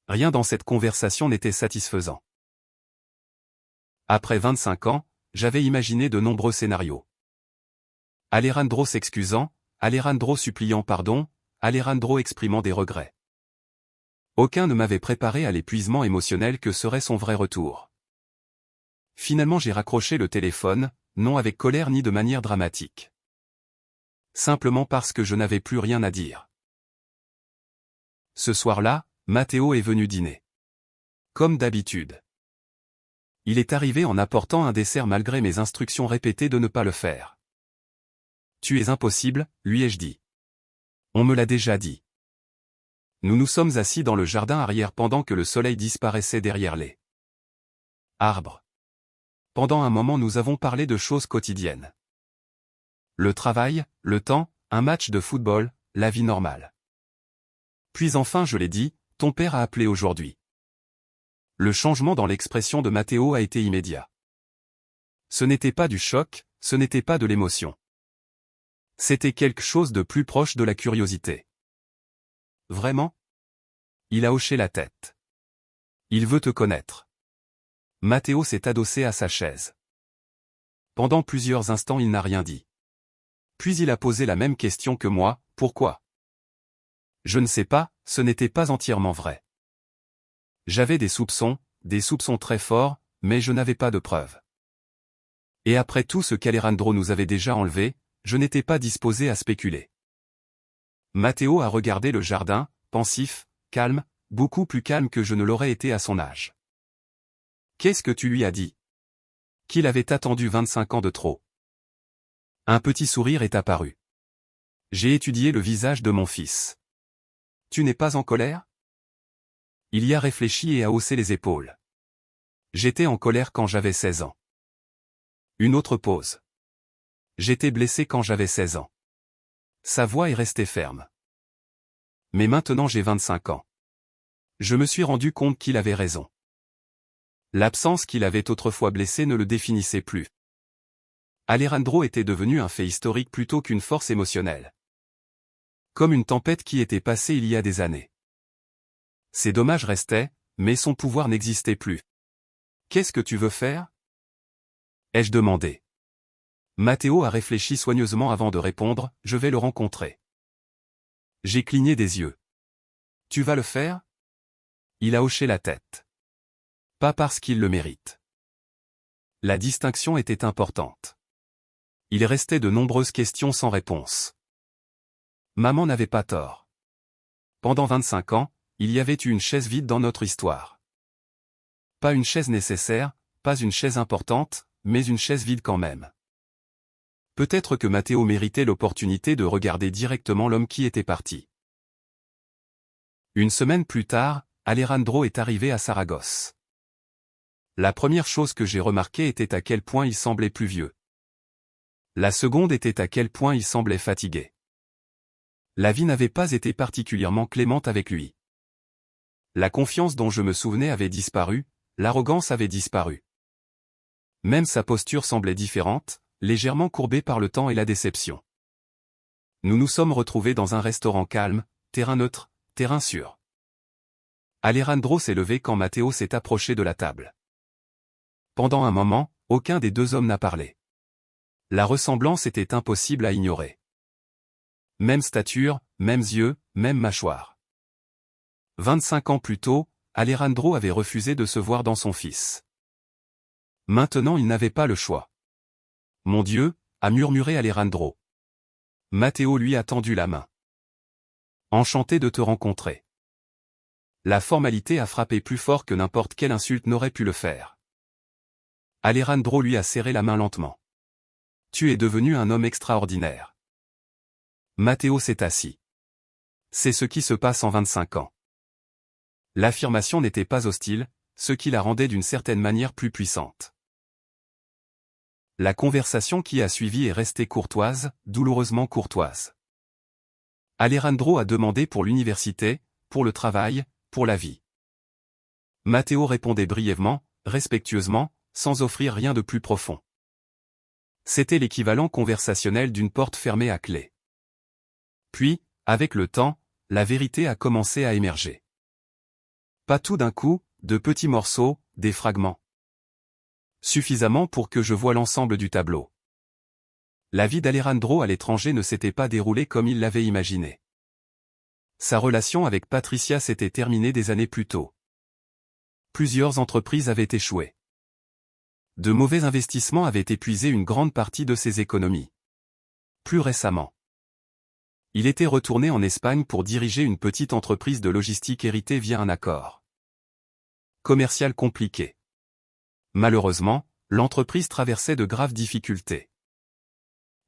Rien dans cette conversation n'était satisfaisant. Après 25 ans, j'avais imaginé de nombreux scénarios. Alejandro s'excusant, Alejandro suppliant pardon, Alejandro exprimant des regrets. Aucun ne m'avait préparé à l'épuisement émotionnel que serait son vrai retour. Finalement j'ai raccroché le téléphone, non avec colère ni de manière dramatique. Simplement parce que je n'avais plus rien à dire. Ce soir-là, Matteo est venu dîner. Comme d'habitude. Il est arrivé en apportant un dessert malgré mes instructions répétées de ne pas le faire. Tu es impossible, lui ai-je dit. On me l'a déjà dit. Nous nous sommes assis dans le jardin arrière pendant que le soleil disparaissait derrière les arbres. Pendant un moment nous avons parlé de choses quotidiennes. Le travail, le temps, un match de football, la vie normale. Puis enfin je l'ai dit, ton père a appelé aujourd'hui. Le changement dans l'expression de Matteo a été immédiat. Ce n'était pas du choc, ce n'était pas de l'émotion. C'était quelque chose de plus proche de la curiosité. Vraiment? Il a hoché la tête. Il veut te connaître. Matteo s'est adossé à sa chaise. Pendant plusieurs instants il n'a rien dit. Puis il a posé la même question que moi, pourquoi? Je ne sais pas, ce n'était pas entièrement vrai. J'avais des soupçons très forts, mais je n'avais pas de preuves. Et après tout ce qu'Alejandro nous avait déjà enlevé, je n'étais pas disposé à spéculer. Matteo a regardé le jardin, pensif, calme, beaucoup plus calme que je ne l'aurais été à son âge. Qu'est-ce que tu lui as dit? Qu'il avait attendu 25 ans de trop. Un petit sourire est apparu. J'ai étudié le visage de mon fils. Tu n'es pas en colère? Il y a réfléchi et a haussé les épaules. J'étais en colère quand j'avais 16 ans. Une autre pause. J'étais blessé quand j'avais 16 ans. Sa voix est restée ferme. Mais maintenant j'ai 25 ans. Je me suis rendu compte qu'il avait raison. L'absence qu'il avait autrefois blessé ne le définissait plus. Alejandro était devenu un fait historique plutôt qu'une force émotionnelle. Comme une tempête qui était passée il y a des années. Ses dommages restaient, mais son pouvoir n'existait plus. Qu'est-ce que tu veux faire? Ai-je demandé. Matteo a réfléchi soigneusement avant de répondre, je vais le rencontrer. J'ai cligné des yeux. Tu vas le faire? Il a hoché la tête. Pas parce qu'il le mérite. La distinction était importante. Il restait de nombreuses questions sans réponse. Maman n'avait pas tort. Pendant 25 ans, il y avait eu une chaise vide dans notre histoire. Pas une chaise nécessaire, pas une chaise importante, mais une chaise vide quand même. Peut-être que Matteo méritait l'opportunité de regarder directement l'homme qui était parti. Une semaine plus tard, Alejandro est arrivé à Saragosse. La première chose que j'ai remarquée était à quel point il semblait plus vieux. La seconde était à quel point il semblait fatigué. La vie n'avait pas été particulièrement clémente avec lui. La confiance dont je me souvenais avait disparu, l'arrogance avait disparu. Même sa posture semblait différente, légèrement courbée par le temps et la déception. Nous nous sommes retrouvés dans un restaurant calme, terrain neutre, terrain sûr. Alejandro s'est levé quand Matteo s'est approché de la table. Pendant un moment, aucun des deux hommes n'a parlé. La ressemblance était impossible à ignorer. Même stature, mêmes yeux, même mâchoire. 25 ans plus tôt, Alejandro avait refusé de se voir dans son fils. Maintenant il n'avait pas le choix. « Mon Dieu » a murmuré Alejandro. Matteo lui a tendu la main. « Enchanté de te rencontrer. » La formalité a frappé plus fort que n'importe quelle insulte n'aurait pu le faire. Alejandro lui a serré la main lentement. « Tu es devenu un homme extraordinaire. » Matteo s'est assis. C'est ce qui se passe en 25 ans. L'affirmation n'était pas hostile, ce qui la rendait d'une certaine manière plus puissante. La conversation qui a suivi est restée courtoise, douloureusement courtoise. Alejandro a demandé pour l'université, pour le travail, pour la vie. Matteo répondait brièvement, respectueusement, sans offrir rien de plus profond. C'était l'équivalent conversationnel d'une porte fermée à clé. Puis, avec le temps, la vérité a commencé à émerger. Pas tout d'un coup, de petits morceaux, des fragments. Suffisamment pour que je voie l'ensemble du tableau. La vie d'Alejandro à l'étranger ne s'était pas déroulée comme il l'avait imaginé. Sa relation avec Patricia s'était terminée des années plus tôt. Plusieurs entreprises avaient échoué. De mauvais investissements avaient épuisé une grande partie de ses économies. Plus récemment, il était retourné en Espagne pour diriger une petite entreprise de logistique héritée via un accord commercial compliqué. Malheureusement, l'entreprise traversait de graves difficultés.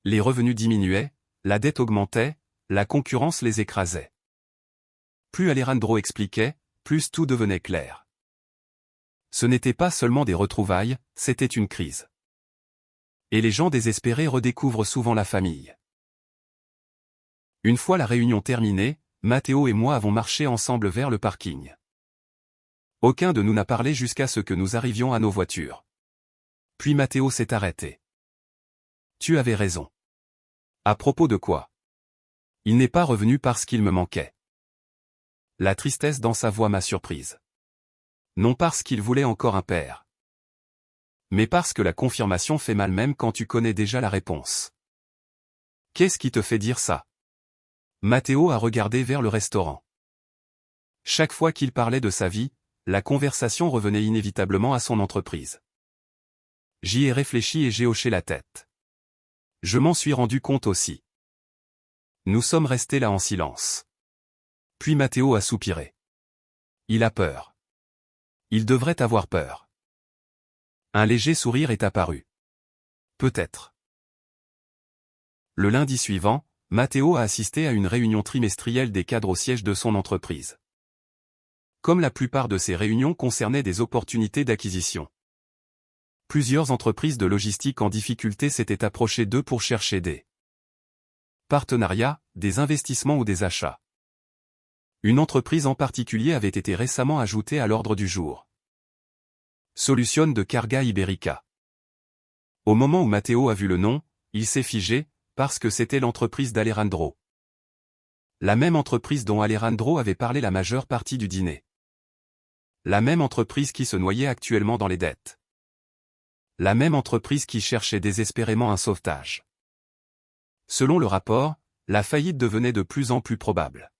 Les revenus diminuaient, la dette augmentait, la concurrence les écrasait. Plus Alejandro expliquait, plus tout devenait clair. Ce n'était pas seulement des retrouvailles, c'était une crise. Et les gens désespérés redécouvrent souvent la famille. Une fois la réunion terminée, Matteo et moi avons marché ensemble vers le parking. Aucun de nous n'a parlé jusqu'à ce que nous arrivions à nos voitures. Puis Matteo s'est arrêté. « Tu avais raison. » « À propos de quoi ? » ? Il n'est pas revenu parce qu'il me manquait. La tristesse dans sa voix m'a surprise. Non parce qu'il voulait encore un père. Mais parce que la confirmation fait mal même quand tu connais déjà la réponse. Qu'est-ce qui te fait dire ça ? Matteo a regardé vers le restaurant. Chaque fois qu'il parlait de sa vie, la conversation revenait inévitablement à son entreprise. J'y ai réfléchi et j'ai hoché la tête. Je m'en suis rendu compte aussi. Nous sommes restés là en silence. Puis Matteo a soupiré. Il a peur. Il devrait avoir peur. Un léger sourire est apparu. Peut-être. Le lundi suivant, Matteo a assisté à une réunion trimestrielle des cadres au siège de son entreprise. Comme la plupart de ces réunions concernaient des opportunités d'acquisition. Plusieurs entreprises de logistique en difficulté s'étaient approchées d'eux pour chercher des partenariats, des investissements ou des achats. Une entreprise en particulier avait été récemment ajoutée à l'ordre du jour. Solution de Carga Ibérica. Au moment où Matteo a vu le nom, il s'est figé, parce que c'était l'entreprise d'Alejandro. La même entreprise dont Alejandro avait parlé la majeure partie du dîner. La même entreprise qui se noyait actuellement dans les dettes. La même entreprise qui cherchait désespérément un sauvetage. Selon le rapport, la faillite devenait de plus en plus probable.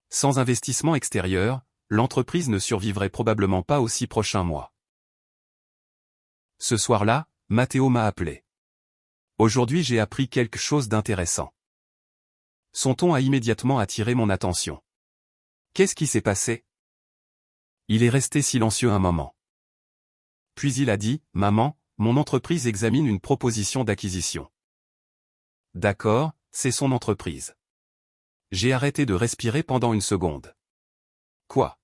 Sans investissement extérieur, l'entreprise ne survivrait probablement pas aux 6 prochains mois. Ce soir-là, Matteo m'a appelé. Aujourd'hui j'ai appris quelque chose d'intéressant. Son ton a immédiatement attiré mon attention. Qu'est-ce qui s'est passé? Il est resté silencieux un moment. Puis il a dit, Maman, mon entreprise examine une proposition d'acquisition. D'accord, c'est son entreprise. J'ai arrêté de respirer pendant une seconde. Quoi?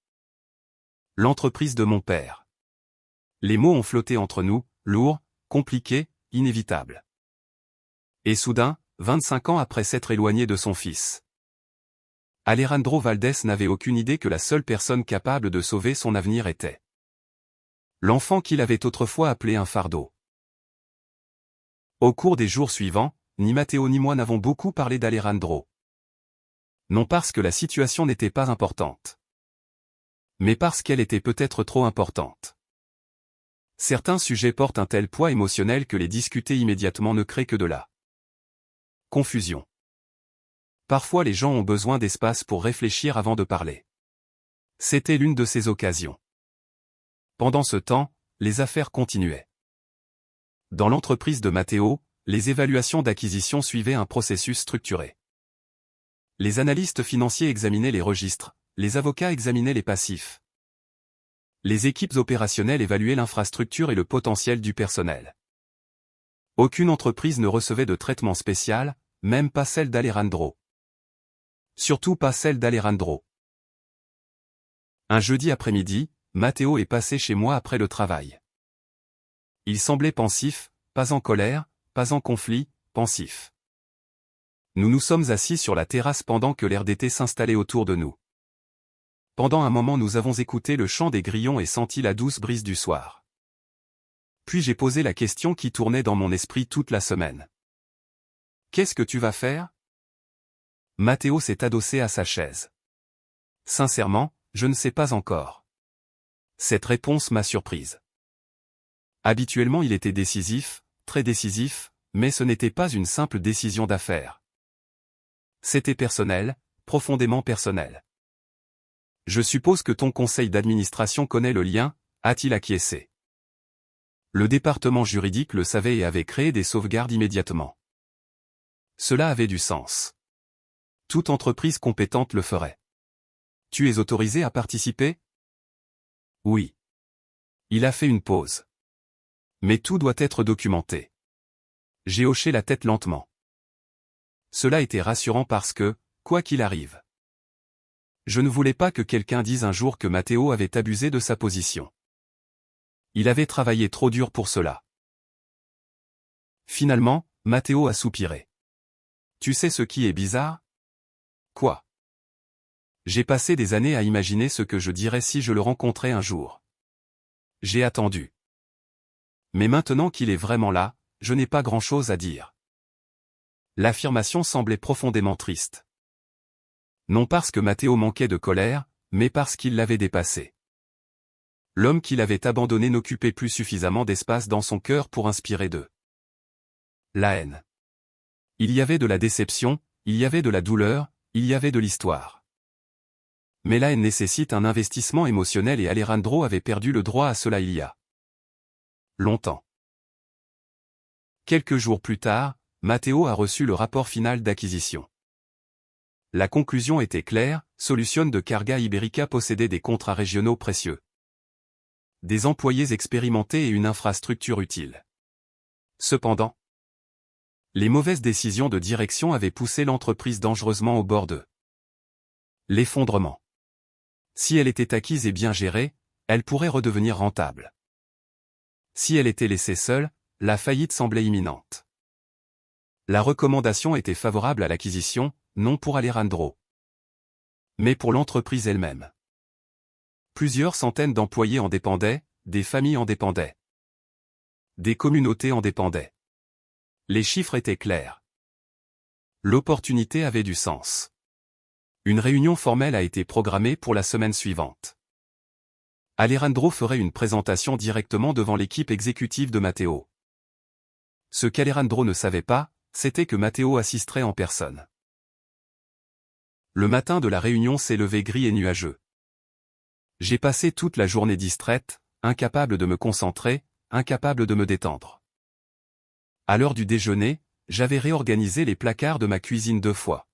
L'entreprise de mon père. Les mots ont flotté entre nous, lourds, compliqués, inévitables. Et soudain, 25 ans après s'être éloigné de son fils, Alejandro Valdés n'avait aucune idée que la seule personne capable de sauver son avenir était l'enfant qu'il avait autrefois appelé un fardeau. Au cours des jours suivants, ni Matteo ni moi n'avons beaucoup parlé d'Alejandro. Non parce que la situation n'était pas importante, mais parce qu'elle était peut-être trop importante. Certains sujets portent un tel poids émotionnel que les discuter immédiatement ne crée que de la confusion. Parfois les gens ont besoin d'espace pour réfléchir avant de parler. C'était l'une de ces occasions. Pendant ce temps, les affaires continuaient. Dans l'entreprise de Matteo, les évaluations d'acquisition suivaient un processus structuré. Les analystes financiers examinaient les registres, les avocats examinaient les passifs. Les équipes opérationnelles évaluaient l'infrastructure et le potentiel du personnel. Aucune entreprise ne recevait de traitement spécial, même pas celle d'Alejandro. Surtout pas celle d'Alejandro. Un jeudi après-midi, Matteo est passé chez moi après le travail. Il semblait pensif, pas en colère, pas en conflit, pensif. Nous nous sommes assis sur la terrasse pendant que l'air d'été s'installait autour de nous. Pendant un moment nous avons écouté le chant des grillons et senti la douce brise du soir. Puis j'ai posé la question qui tournait dans mon esprit toute la semaine. Qu'est-ce que tu vas faire? Matteo s'est adossé à sa chaise. Sincèrement, je ne sais pas encore. Cette réponse m'a surprise. Habituellement il était décisif, très décisif, mais ce n'était pas une simple décision d'affaires. C'était personnel, profondément personnel. Je suppose que ton conseil d'administration connaît le lien, a-t-il acquiescé. Le département juridique le savait et avait créé des sauvegardes immédiatement. Cela avait du sens. Toute entreprise compétente le ferait. Tu es autorisé à participer? Oui. Il a fait une pause. Mais tout doit être documenté. J'ai hoché la tête lentement. Cela était rassurant parce que, quoi qu'il arrive, je ne voulais pas que quelqu'un dise un jour que Matteo avait abusé de sa position. Il avait travaillé trop dur pour cela. Finalement, Matteo a soupiré. Tu sais ce qui est bizarre? Quoi? J'ai passé des années à imaginer ce que je dirais si je le rencontrais un jour. J'ai attendu. Mais maintenant qu'il est vraiment là, je n'ai pas grand-chose à dire. L'affirmation semblait profondément triste. Non parce que Matteo manquait de colère, mais parce qu'il l'avait dépassé. L'homme qu'il avait abandonné n'occupait plus suffisamment d'espace dans son cœur pour inspirer de la haine. Il y avait de la déception, il y avait de la douleur, il y avait de l'histoire. Mais la haine nécessite un investissement émotionnel et Alejandro avait perdu le droit à cela il y a longtemps. Quelques jours plus tard, Matteo a reçu le rapport final d'acquisition. La conclusion était claire, Solution de Carga Ibérica possédait des contrats régionaux précieux, des employés expérimentés et une infrastructure utile. Cependant, les mauvaises décisions de direction avaient poussé l'entreprise dangereusement au bord de l'effondrement. Si elle était acquise et bien gérée, elle pourrait redevenir rentable. Si elle était laissée seule, la faillite semblait imminente. La recommandation était favorable à l'acquisition, non pour Alejandro, mais pour l'entreprise elle-même. Plusieurs centaines d'employés en dépendaient, des familles en dépendaient. Des communautés en dépendaient. Les chiffres étaient clairs. L'opportunité avait du sens. Une réunion formelle a été programmée pour la semaine suivante. Alejandro ferait une présentation directement devant l'équipe exécutive de Matteo. Ce qu'Alejandro ne savait pas, c'était que Matteo assisterait en personne. Le matin de la réunion s'est levé gris et nuageux. J'ai passé toute la journée distraite, incapable de me concentrer, incapable de me détendre. À l'heure du déjeuner, J'avais réorganisé les placards de ma cuisine 2 fois.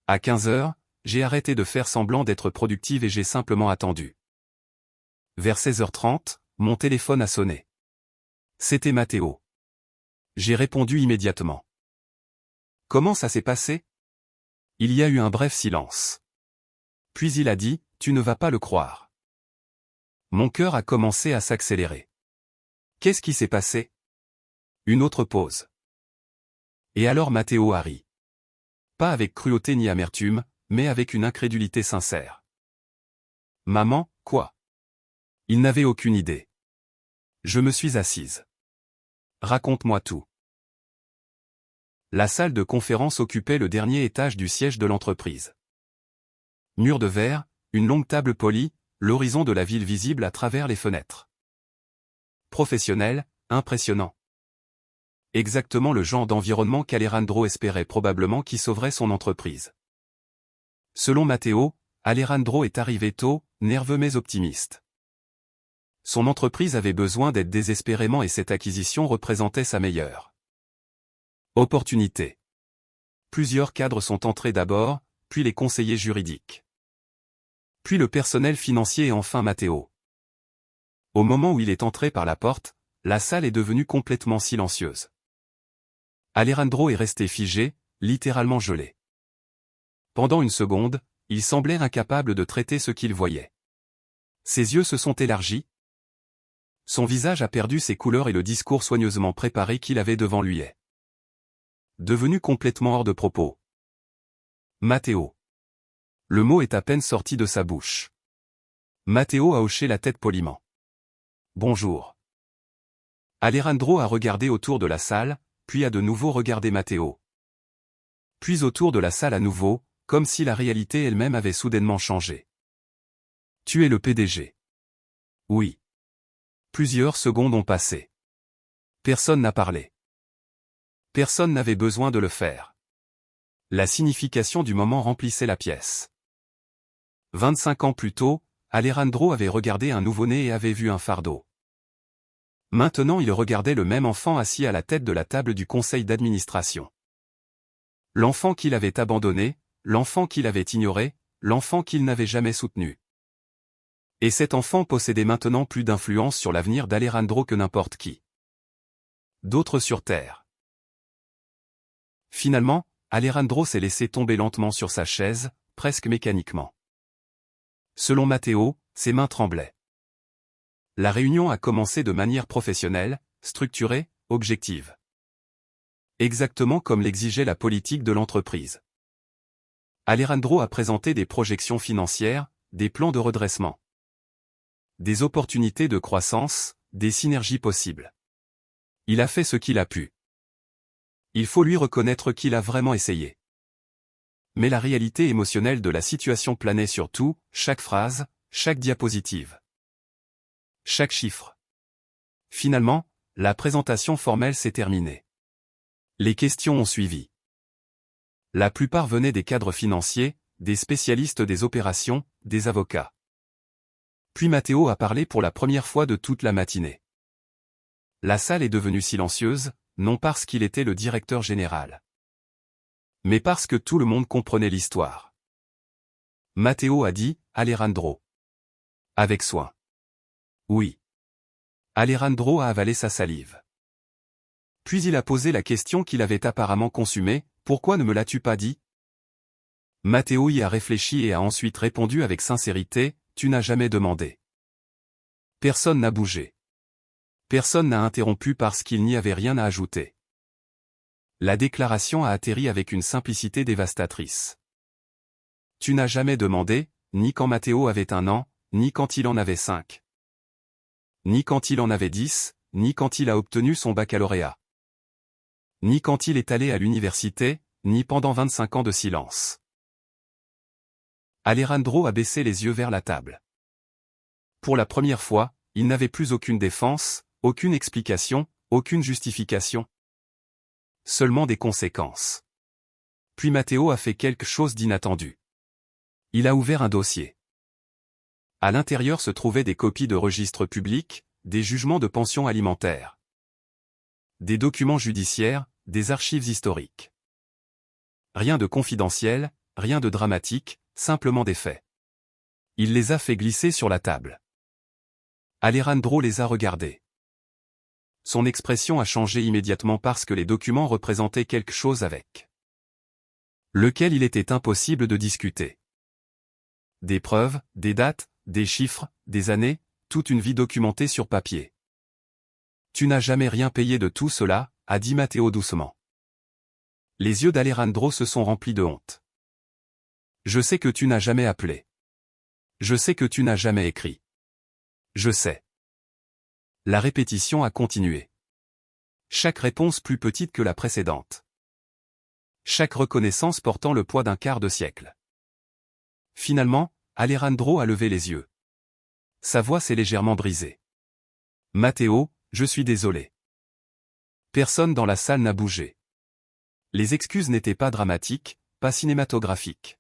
À 15 heures, j'ai arrêté de faire semblant d'être productive et j'ai simplement attendu. Vers 16h30, mon téléphone a sonné. C'était Matteo. J'ai répondu immédiatement. Comment ça s'est passé? Il y a eu un bref silence. Puis il a dit, tu ne vas pas le croire. Mon cœur a commencé à s'accélérer. Qu'est-ce qui s'est passé? Une autre pause. Et alors Matteo a ri. Pas avec cruauté ni amertume, mais avec une incrédulité sincère. Maman, quoi? Il n'avait aucune idée. Je me suis assise. Raconte-moi tout. La salle de conférence occupait le dernier étage du siège de l'entreprise. Mur de verre, une longue table polie, l'horizon de la ville visible à travers les fenêtres. Professionnel, impressionnant. Exactement le genre d'environnement qu'Alejandro espérait probablement qui sauverait son entreprise. Selon Matteo, Alejandro est arrivé tôt, nerveux mais optimiste. Son entreprise avait besoin d'aide désespérément et cette acquisition représentait sa meilleure opportunité. Plusieurs cadres sont entrés d'abord, puis les conseillers juridiques. Puis le personnel financier et enfin Matteo. Au moment où il est entré par la porte, la salle est devenue complètement silencieuse. Alejandro est resté figé, littéralement gelé. Pendant une seconde, il semblait incapable de traiter ce qu'il voyait. Ses yeux se sont élargis. Son visage a perdu ses couleurs et le discours soigneusement préparé qu'il avait devant lui est devenu complètement hors de propos. Matteo. Le mot est à peine sorti de sa bouche. Matteo a hoché la tête poliment. Bonjour. Alejandro a regardé autour de la salle, puis a de nouveau regardé Matteo. Puis autour de la salle à nouveau, comme si la réalité elle-même avait soudainement changé. Tu es le PDG. Oui. Plusieurs secondes ont passé. Personne n'a parlé. Personne n'avait besoin de le faire. La signification du moment remplissait la pièce. 25 ans plus tôt, Alejandro avait regardé un nouveau-né et avait vu un fardeau. Maintenant il regardait le même enfant assis à la tête de la table du conseil d'administration. L'enfant qu'il avait abandonné, l'enfant qu'il avait ignoré, l'enfant qu'il n'avait jamais soutenu. Et cet enfant possédait maintenant plus d'influence sur l'avenir d'Alejandro que n'importe qui d'autre sur Terre. Finalement, Alejandro s'est laissé tomber lentement sur sa chaise, presque mécaniquement. Selon Matteo, ses mains tremblaient. La réunion a commencé de manière professionnelle, structurée, objective. Exactement comme l'exigeait la politique de l'entreprise. Alejandro a présenté des projections financières, des plans de redressement, des opportunités de croissance, des synergies possibles. Il a fait ce qu'il a pu. Il faut lui reconnaître qu'il a vraiment essayé. Mais la réalité émotionnelle de la situation planait sur tout, chaque phrase, chaque diapositive, chaque chiffre. Finalement, la présentation formelle s'est terminée. Les questions ont suivi. La plupart venaient des cadres financiers, des spécialistes des opérations, des avocats. Puis Matteo a parlé pour la première fois de toute la matinée. La salle est devenue silencieuse, non parce qu'il était le directeur général, mais parce que tout le monde comprenait l'histoire. Matteo a dit, Alejandro. Avec soin. Oui. Alejandro a avalé sa salive. Puis il a posé la question qu'il avait apparemment consumée, pourquoi ne me l'as-tu pas dit? Matteo y a réfléchi et a ensuite répondu avec sincérité, tu n'as jamais demandé. Personne n'a bougé. Personne n'a interrompu parce qu'il n'y avait rien à ajouter. La déclaration a atterri avec une simplicité dévastatrice. Tu n'as jamais demandé, ni quand Matteo avait 1 an, ni quand il en avait 5. Ni quand il en avait 10, ni quand il a obtenu son baccalauréat. Ni quand il est allé à l'université, ni pendant 25 ans de silence. Alejandro a baissé les yeux vers la table. Pour la première fois, il n'avait plus aucune défense, aucune explication, aucune justification. Seulement des conséquences. Puis Matteo a fait quelque chose d'inattendu. Il a ouvert un dossier. À l'intérieur se trouvaient des copies de registres publics, des jugements de pension alimentaire, des documents judiciaires, des archives historiques. Rien de confidentiel, rien de dramatique, simplement des faits. Il les a fait glisser sur la table. Alejandro les a regardés. Son expression a changé immédiatement parce que les documents représentaient quelque chose avec lequel il était impossible de discuter. Des preuves, des dates, des chiffres, des années, toute une vie documentée sur papier. Tu n'as jamais rien payé de tout cela, a dit Matteo doucement. Les yeux d'Alejandro se sont remplis de honte. Je sais que tu n'as jamais appelé. Je sais que tu n'as jamais écrit. Je sais. La répétition a continué. Chaque réponse plus petite que la précédente. Chaque reconnaissance portant le poids d'un quart de siècle. Finalement, Alejandro a levé les yeux. Sa voix s'est légèrement brisée. Matteo, je suis désolé. Personne dans la salle n'a bougé. Les excuses n'étaient pas dramatiques, pas cinématographiques.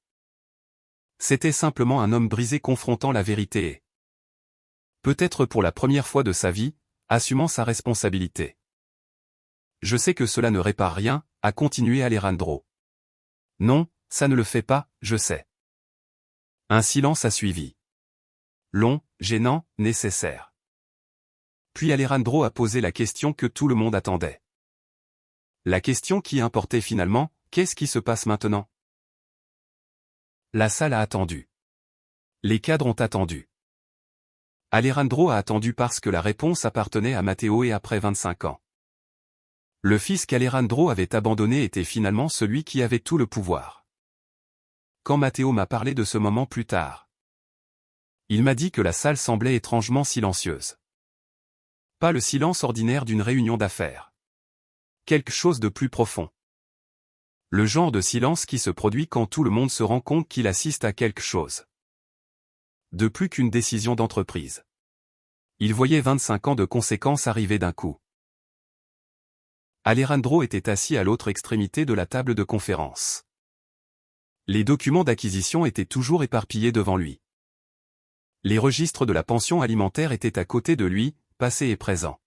C'était simplement un homme brisé confrontant la vérité et, peut-être pour la première fois de sa vie, assumant sa responsabilité. Je sais que cela ne répare rien, a continué Alejandro. Non, ça ne le fait pas, je sais. Un silence a suivi. Long, gênant, nécessaire. Puis Alejandro a posé la question que tout le monde attendait. La question qui importait finalement, qu'est-ce qui se passe maintenant? La salle a attendu. Les cadres ont attendu. Alejandro a attendu parce que la réponse appartenait à Matteo et après 25 ans. Le fils qu'Alejandro avait abandonné était finalement celui qui avait tout le pouvoir. Quand Matteo m'a parlé de ce moment plus tard, il m'a dit que la salle semblait étrangement silencieuse. Pas le silence ordinaire d'une réunion d'affaires. Quelque chose de plus profond. Le genre de silence qui se produit quand tout le monde se rend compte qu'il assiste à quelque chose. De plus qu'une décision d'entreprise. Il voyait 25 ans de conséquences arriver d'un coup. Alejandro était assis à l'autre extrémité de la table de conférence. Les documents d'acquisition étaient toujours éparpillés devant lui. Les registres de la pension alimentaire étaient à côté de lui, passé et présent.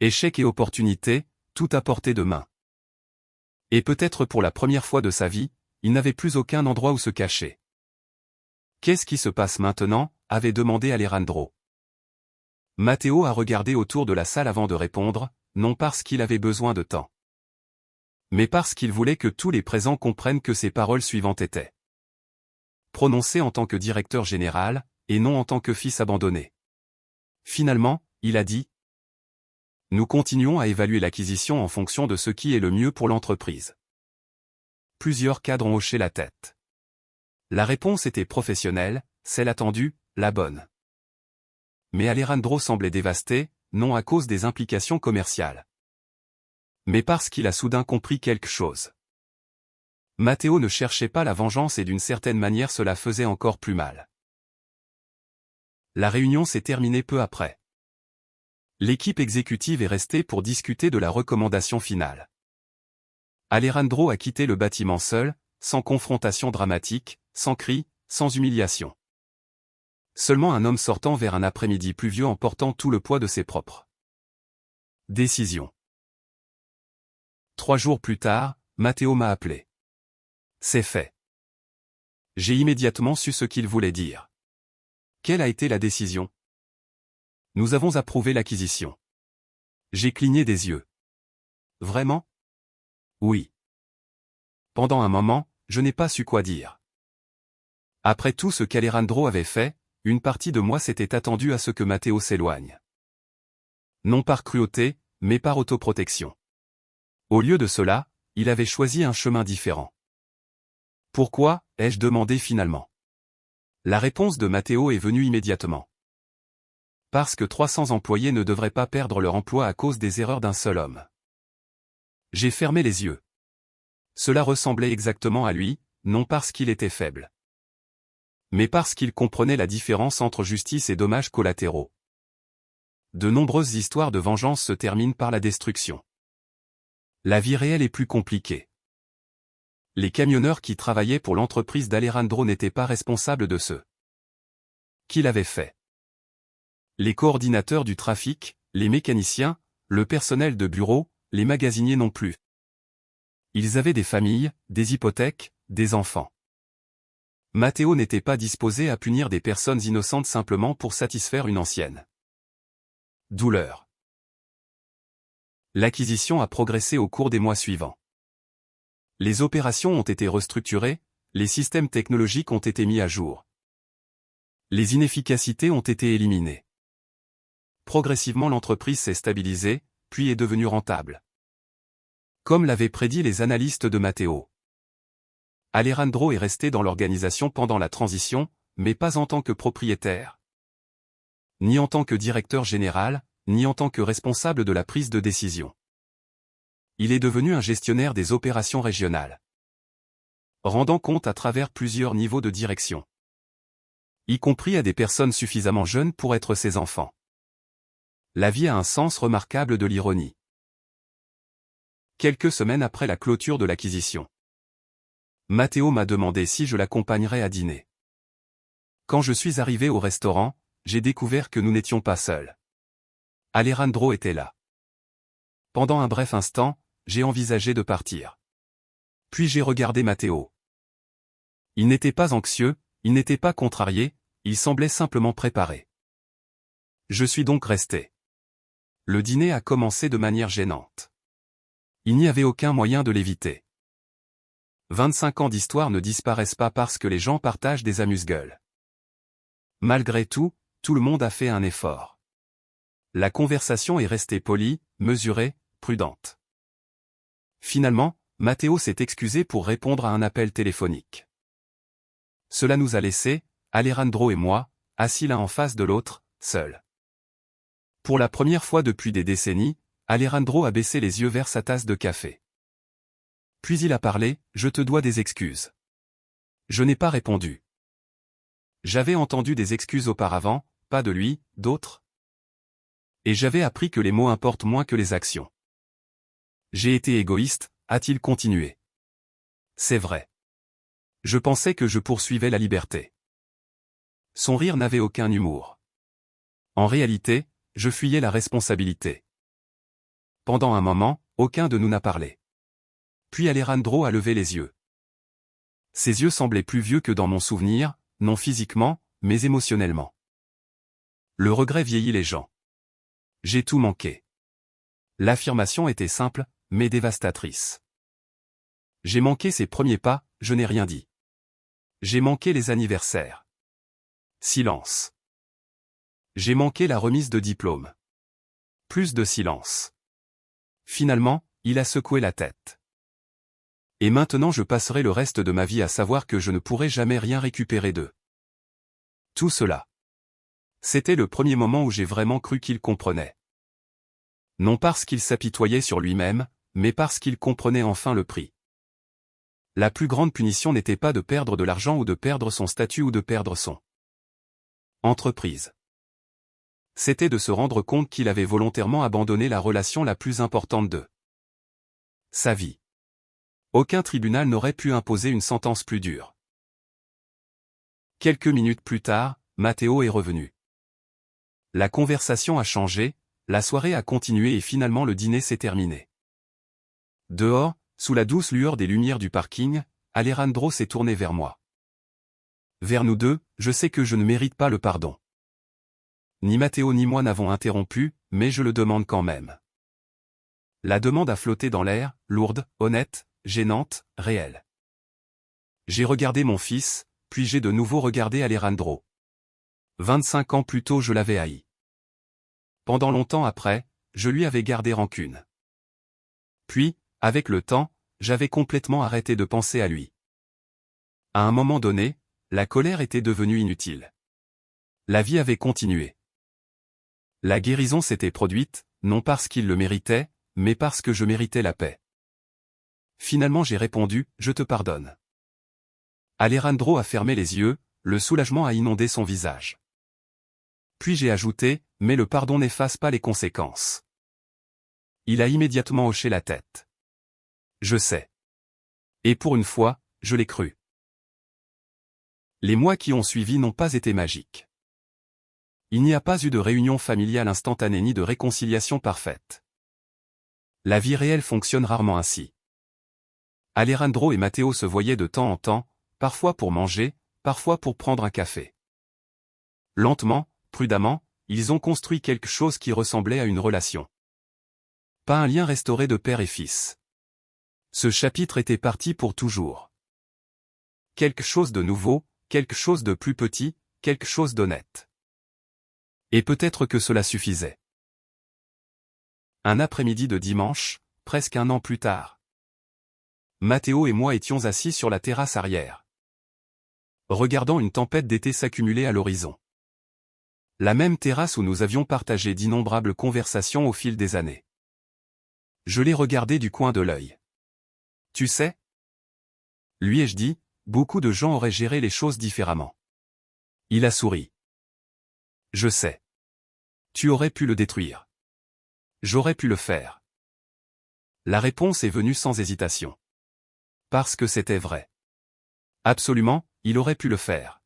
Échecs et opportunités, tout à portée de main. Et peut-être pour la première fois de sa vie, il n'avait plus aucun endroit où se cacher. Qu'est-ce qui se passe maintenant? Avait demandé Alejandro. Matteo a regardé autour de la salle avant de répondre, non parce qu'il avait besoin de temps, mais parce qu'il voulait que tous les présents comprennent que ses paroles suivantes étaient prononcées en tant que directeur général, et non en tant que fils abandonné. Finalement, il a dit: nous continuons à évaluer l'acquisition en fonction de ce qui est le mieux pour l'entreprise. Plusieurs cadres ont hoché la tête. La réponse était professionnelle, celle attendue, la bonne. Mais Alejandro semblait dévasté, non à cause des implications commerciales, mais parce qu'il a soudain compris quelque chose. Matteo ne cherchait pas la vengeance et d'une certaine manière cela faisait encore plus mal. La réunion s'est terminée peu après. L'équipe exécutive est restée pour discuter de la recommandation finale. Alejandro a quitté le bâtiment seul, sans confrontation dramatique, sans cris, sans humiliation. Seulement un homme sortant vers un après-midi pluvieux en portant tout le poids de ses propres décisions. 3 jours plus tard, Matteo m'a appelé. C'est fait. J'ai immédiatement su ce qu'il voulait dire. Quelle a été la décision? Nous avons approuvé l'acquisition. J'ai cligné des yeux. Vraiment? Oui. Pendant un moment, je n'ai pas su quoi dire. Après tout ce qu'Alejandro avait fait, une partie de moi s'était attendue à ce que Matteo s'éloigne. Non par cruauté, mais par autoprotection. Au lieu de cela, il avait choisi un chemin différent. Pourquoi, ai-je demandé finalement. La réponse de Matteo est venue immédiatement. Parce que 300 employés ne devraient pas perdre leur emploi à cause des erreurs d'un seul homme. J'ai fermé les yeux. Cela ressemblait exactement à lui, non parce qu'il était faible, mais parce qu'il comprenait la différence entre justice et dommages collatéraux. De nombreuses histoires de vengeance se terminent par la destruction. La vie réelle est plus compliquée. Les camionneurs qui travaillaient pour l'entreprise d'Alejandro n'étaient pas responsables de ce qu'il avait fait. Les coordinateurs du trafic, les mécaniciens, le personnel de bureau, les magasiniers non plus. Ils avaient des familles, des hypothèques, des enfants. Matteo n'était pas disposé à punir des personnes innocentes simplement pour satisfaire une ancienne douleur. L'acquisition a progressé au cours des mois suivants. Les opérations ont été restructurées, les systèmes technologiques ont été mis à jour. Les inefficacités ont été éliminées. Progressivement l'entreprise s'est stabilisée, puis est devenue rentable. Comme l'avaient prédit les analystes de Matteo. Alejandro est resté dans l'organisation pendant la transition, mais pas en tant que propriétaire. Ni en tant que directeur général, ni en tant que responsable de la prise de décision. Il est devenu un gestionnaire des opérations régionales. Rendant compte à travers plusieurs niveaux de direction. Y compris à des personnes suffisamment jeunes pour être ses enfants. La vie a un sens remarquable de l'ironie. Quelques semaines après la clôture de l'acquisition. Matteo m'a demandé si je l'accompagnerais à dîner. Quand je suis arrivé au restaurant, j'ai découvert que nous n'étions pas seuls. Alejandro était là. Pendant un bref instant, j'ai envisagé de partir. Puis j'ai regardé Matteo. Il n'était pas anxieux, il n'était pas contrarié, il semblait simplement préparé. Je suis donc resté. Le dîner a commencé de manière gênante. Il n'y avait aucun moyen de l'éviter. 25 ans d'histoire ne disparaissent pas parce que les gens partagent des amuse-gueules. Malgré tout, tout le monde a fait un effort. La conversation est restée polie, mesurée, prudente. Finalement, Matteo s'est excusé pour répondre à un appel téléphonique. Cela nous a laissés, Alejandro et moi, assis l'un en face de l'autre, seuls. Pour la première fois depuis des décennies, Alejandro a baissé les yeux vers sa tasse de café. Puis il a parlé, « Je te dois des excuses. » Je n'ai pas répondu. J'avais entendu des excuses auparavant, pas de lui, d'autres. Et j'avais appris que les mots importent moins que les actions. J'ai été égoïste, a-t-il continué. C'est vrai. Je pensais que je poursuivais la liberté. Son rire n'avait aucun humour. En réalité, je fuyais la responsabilité. Pendant un moment, aucun de nous n'a parlé. Puis Alejandro a levé les yeux. Ses yeux semblaient plus vieux que dans mon souvenir, non physiquement, mais émotionnellement. Le regret vieillit les gens. J'ai tout manqué. L'affirmation était simple, mais dévastatrice. J'ai manqué ses premiers pas, je n'ai rien dit. J'ai manqué les anniversaires. Silence. J'ai manqué la remise de diplôme. Plus de silence. Finalement, il a secoué la tête. Et maintenant je passerai le reste de ma vie à savoir que je ne pourrai jamais rien récupérer d'eux. Tout cela. C'était le premier moment où j'ai vraiment cru qu'il comprenait. Non parce qu'il s'apitoyait sur lui-même, mais parce qu'il comprenait enfin le prix. La plus grande punition n'était pas de perdre de l'argent ou de perdre son statut ou de perdre son entreprise. C'était de se rendre compte qu'il avait volontairement abandonné la relation la plus importante de sa vie. Aucun tribunal n'aurait pu imposer une sentence plus dure. Quelques minutes plus tard, Matteo est revenu. La conversation a changé, la soirée a continué et finalement le dîner s'est terminé. Dehors, sous la douce lueur des lumières du parking, Alejandro s'est tourné vers moi. Vers nous deux, je sais que je ne mérite pas le pardon. Ni Matteo ni moi n'avons interrompu, mais je le demande quand même. La demande a flotté dans l'air, lourde, honnête, gênante, réelle. J'ai regardé mon fils, puis j'ai de nouveau regardé Alejandro. 25 ans plus tôt je l'avais haï. Pendant longtemps après, je lui avais gardé rancune. Puis, avec le temps, j'avais complètement arrêté de penser à lui. À un moment donné, la colère était devenue inutile. La vie avait continué. La guérison s'était produite, non parce qu'il le méritait, mais parce que je méritais la paix. Finalement j'ai répondu, je te pardonne. Alejandro a fermé les yeux, le soulagement a inondé son visage. Puis j'ai ajouté, mais le pardon n'efface pas les conséquences. Il a immédiatement hoché la tête. Je sais. Et pour une fois, je l'ai cru. Les mois qui ont suivi n'ont pas été magiques. Il n'y a pas eu de réunion familiale instantanée ni de réconciliation parfaite. La vie réelle fonctionne rarement ainsi. Alejandro et Matteo se voyaient de temps en temps, parfois pour manger, parfois pour prendre un café. Lentement, prudemment, ils ont construit quelque chose qui ressemblait à une relation. Pas un lien restauré de père et fils. Ce chapitre était parti pour toujours. Quelque chose de nouveau, quelque chose de plus petit, quelque chose d'honnête. Et peut-être que cela suffisait. Un après-midi de dimanche, presque un an plus tard. Matteo et moi étions assis sur la terrasse arrière, regardant une tempête d'été s'accumuler à l'horizon. La même terrasse où nous avions partagé d'innombrables conversations au fil des années. Je l'ai regardé du coin de l'œil. Tu sais, lui ai-je dit, beaucoup de gens auraient géré les choses différemment. Il a souri. Je sais. Tu aurais pu le détruire. J'aurais pu le faire. La réponse est venue sans hésitation. Parce que c'était vrai. Absolument, il aurait pu le faire.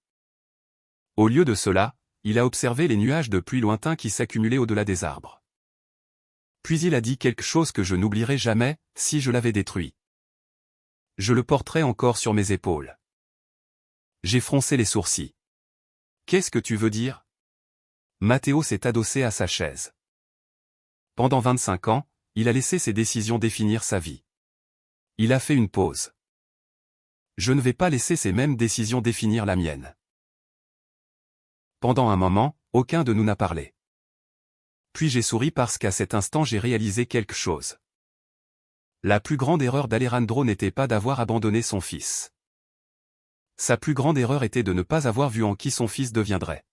Au lieu de cela, il a observé les nuages de pluie lointains qui s'accumulaient au-delà des arbres. Puis il a dit quelque chose que je n'oublierai jamais, si je l'avais détruit. Je le porterais encore sur mes épaules. J'ai froncé les sourcils. Qu'est-ce que tu veux dire? Matteo s'est adossé à sa chaise. Pendant 25 ans, il a laissé ses décisions définir sa vie. Il a fait une pause. Je ne vais pas laisser ces mêmes décisions définir la mienne. Pendant un moment, aucun de nous n'a parlé. Puis j'ai souri parce qu'à cet instant j'ai réalisé quelque chose. La plus grande erreur d'Alejandro n'était pas d'avoir abandonné son fils. Sa plus grande erreur était de ne pas avoir vu en qui son fils deviendrait.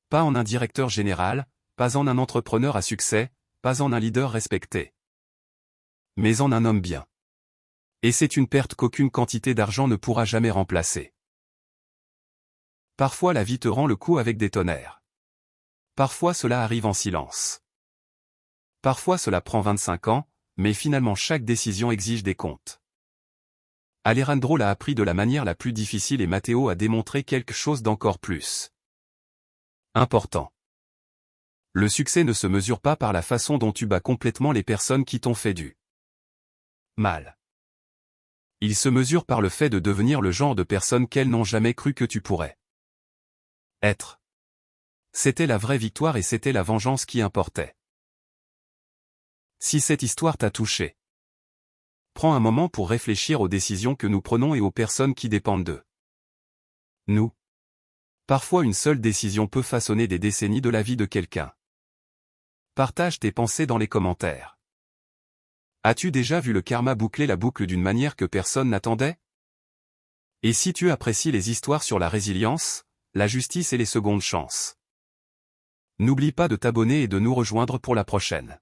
Pas en un directeur général, pas en un entrepreneur à succès, pas en un leader respecté. Mais en un homme bien. Et c'est une perte qu'aucune quantité d'argent ne pourra jamais remplacer. Parfois la vie te rend le coup avec des tonnerres. Parfois cela arrive en silence. Parfois cela prend 25 ans, mais finalement chaque décision exige des comptes. Alejandro l'a appris de la manière la plus difficile et Matteo a démontré quelque chose d'encore plus important. Le succès ne se mesure pas par la façon dont tu bats complètement les personnes qui t'ont fait du mal. Il se mesure par le fait de devenir le genre de personne qu'elles n'ont jamais cru que tu pourrais être. C'était la vraie victoire et c'était la vengeance qui importait. Si cette histoire t'a touché, prends un moment pour réfléchir aux décisions que nous prenons et aux personnes qui dépendent d'eux. Nous. Parfois une seule décision peut façonner des décennies de la vie de quelqu'un. Partage tes pensées dans les commentaires. As-tu déjà vu le karma boucler la boucle d'une manière que personne n'attendait? Et si tu apprécies les histoires sur la résilience, la justice et les secondes chances? N'oublie pas de t'abonner et de nous rejoindre pour la prochaine.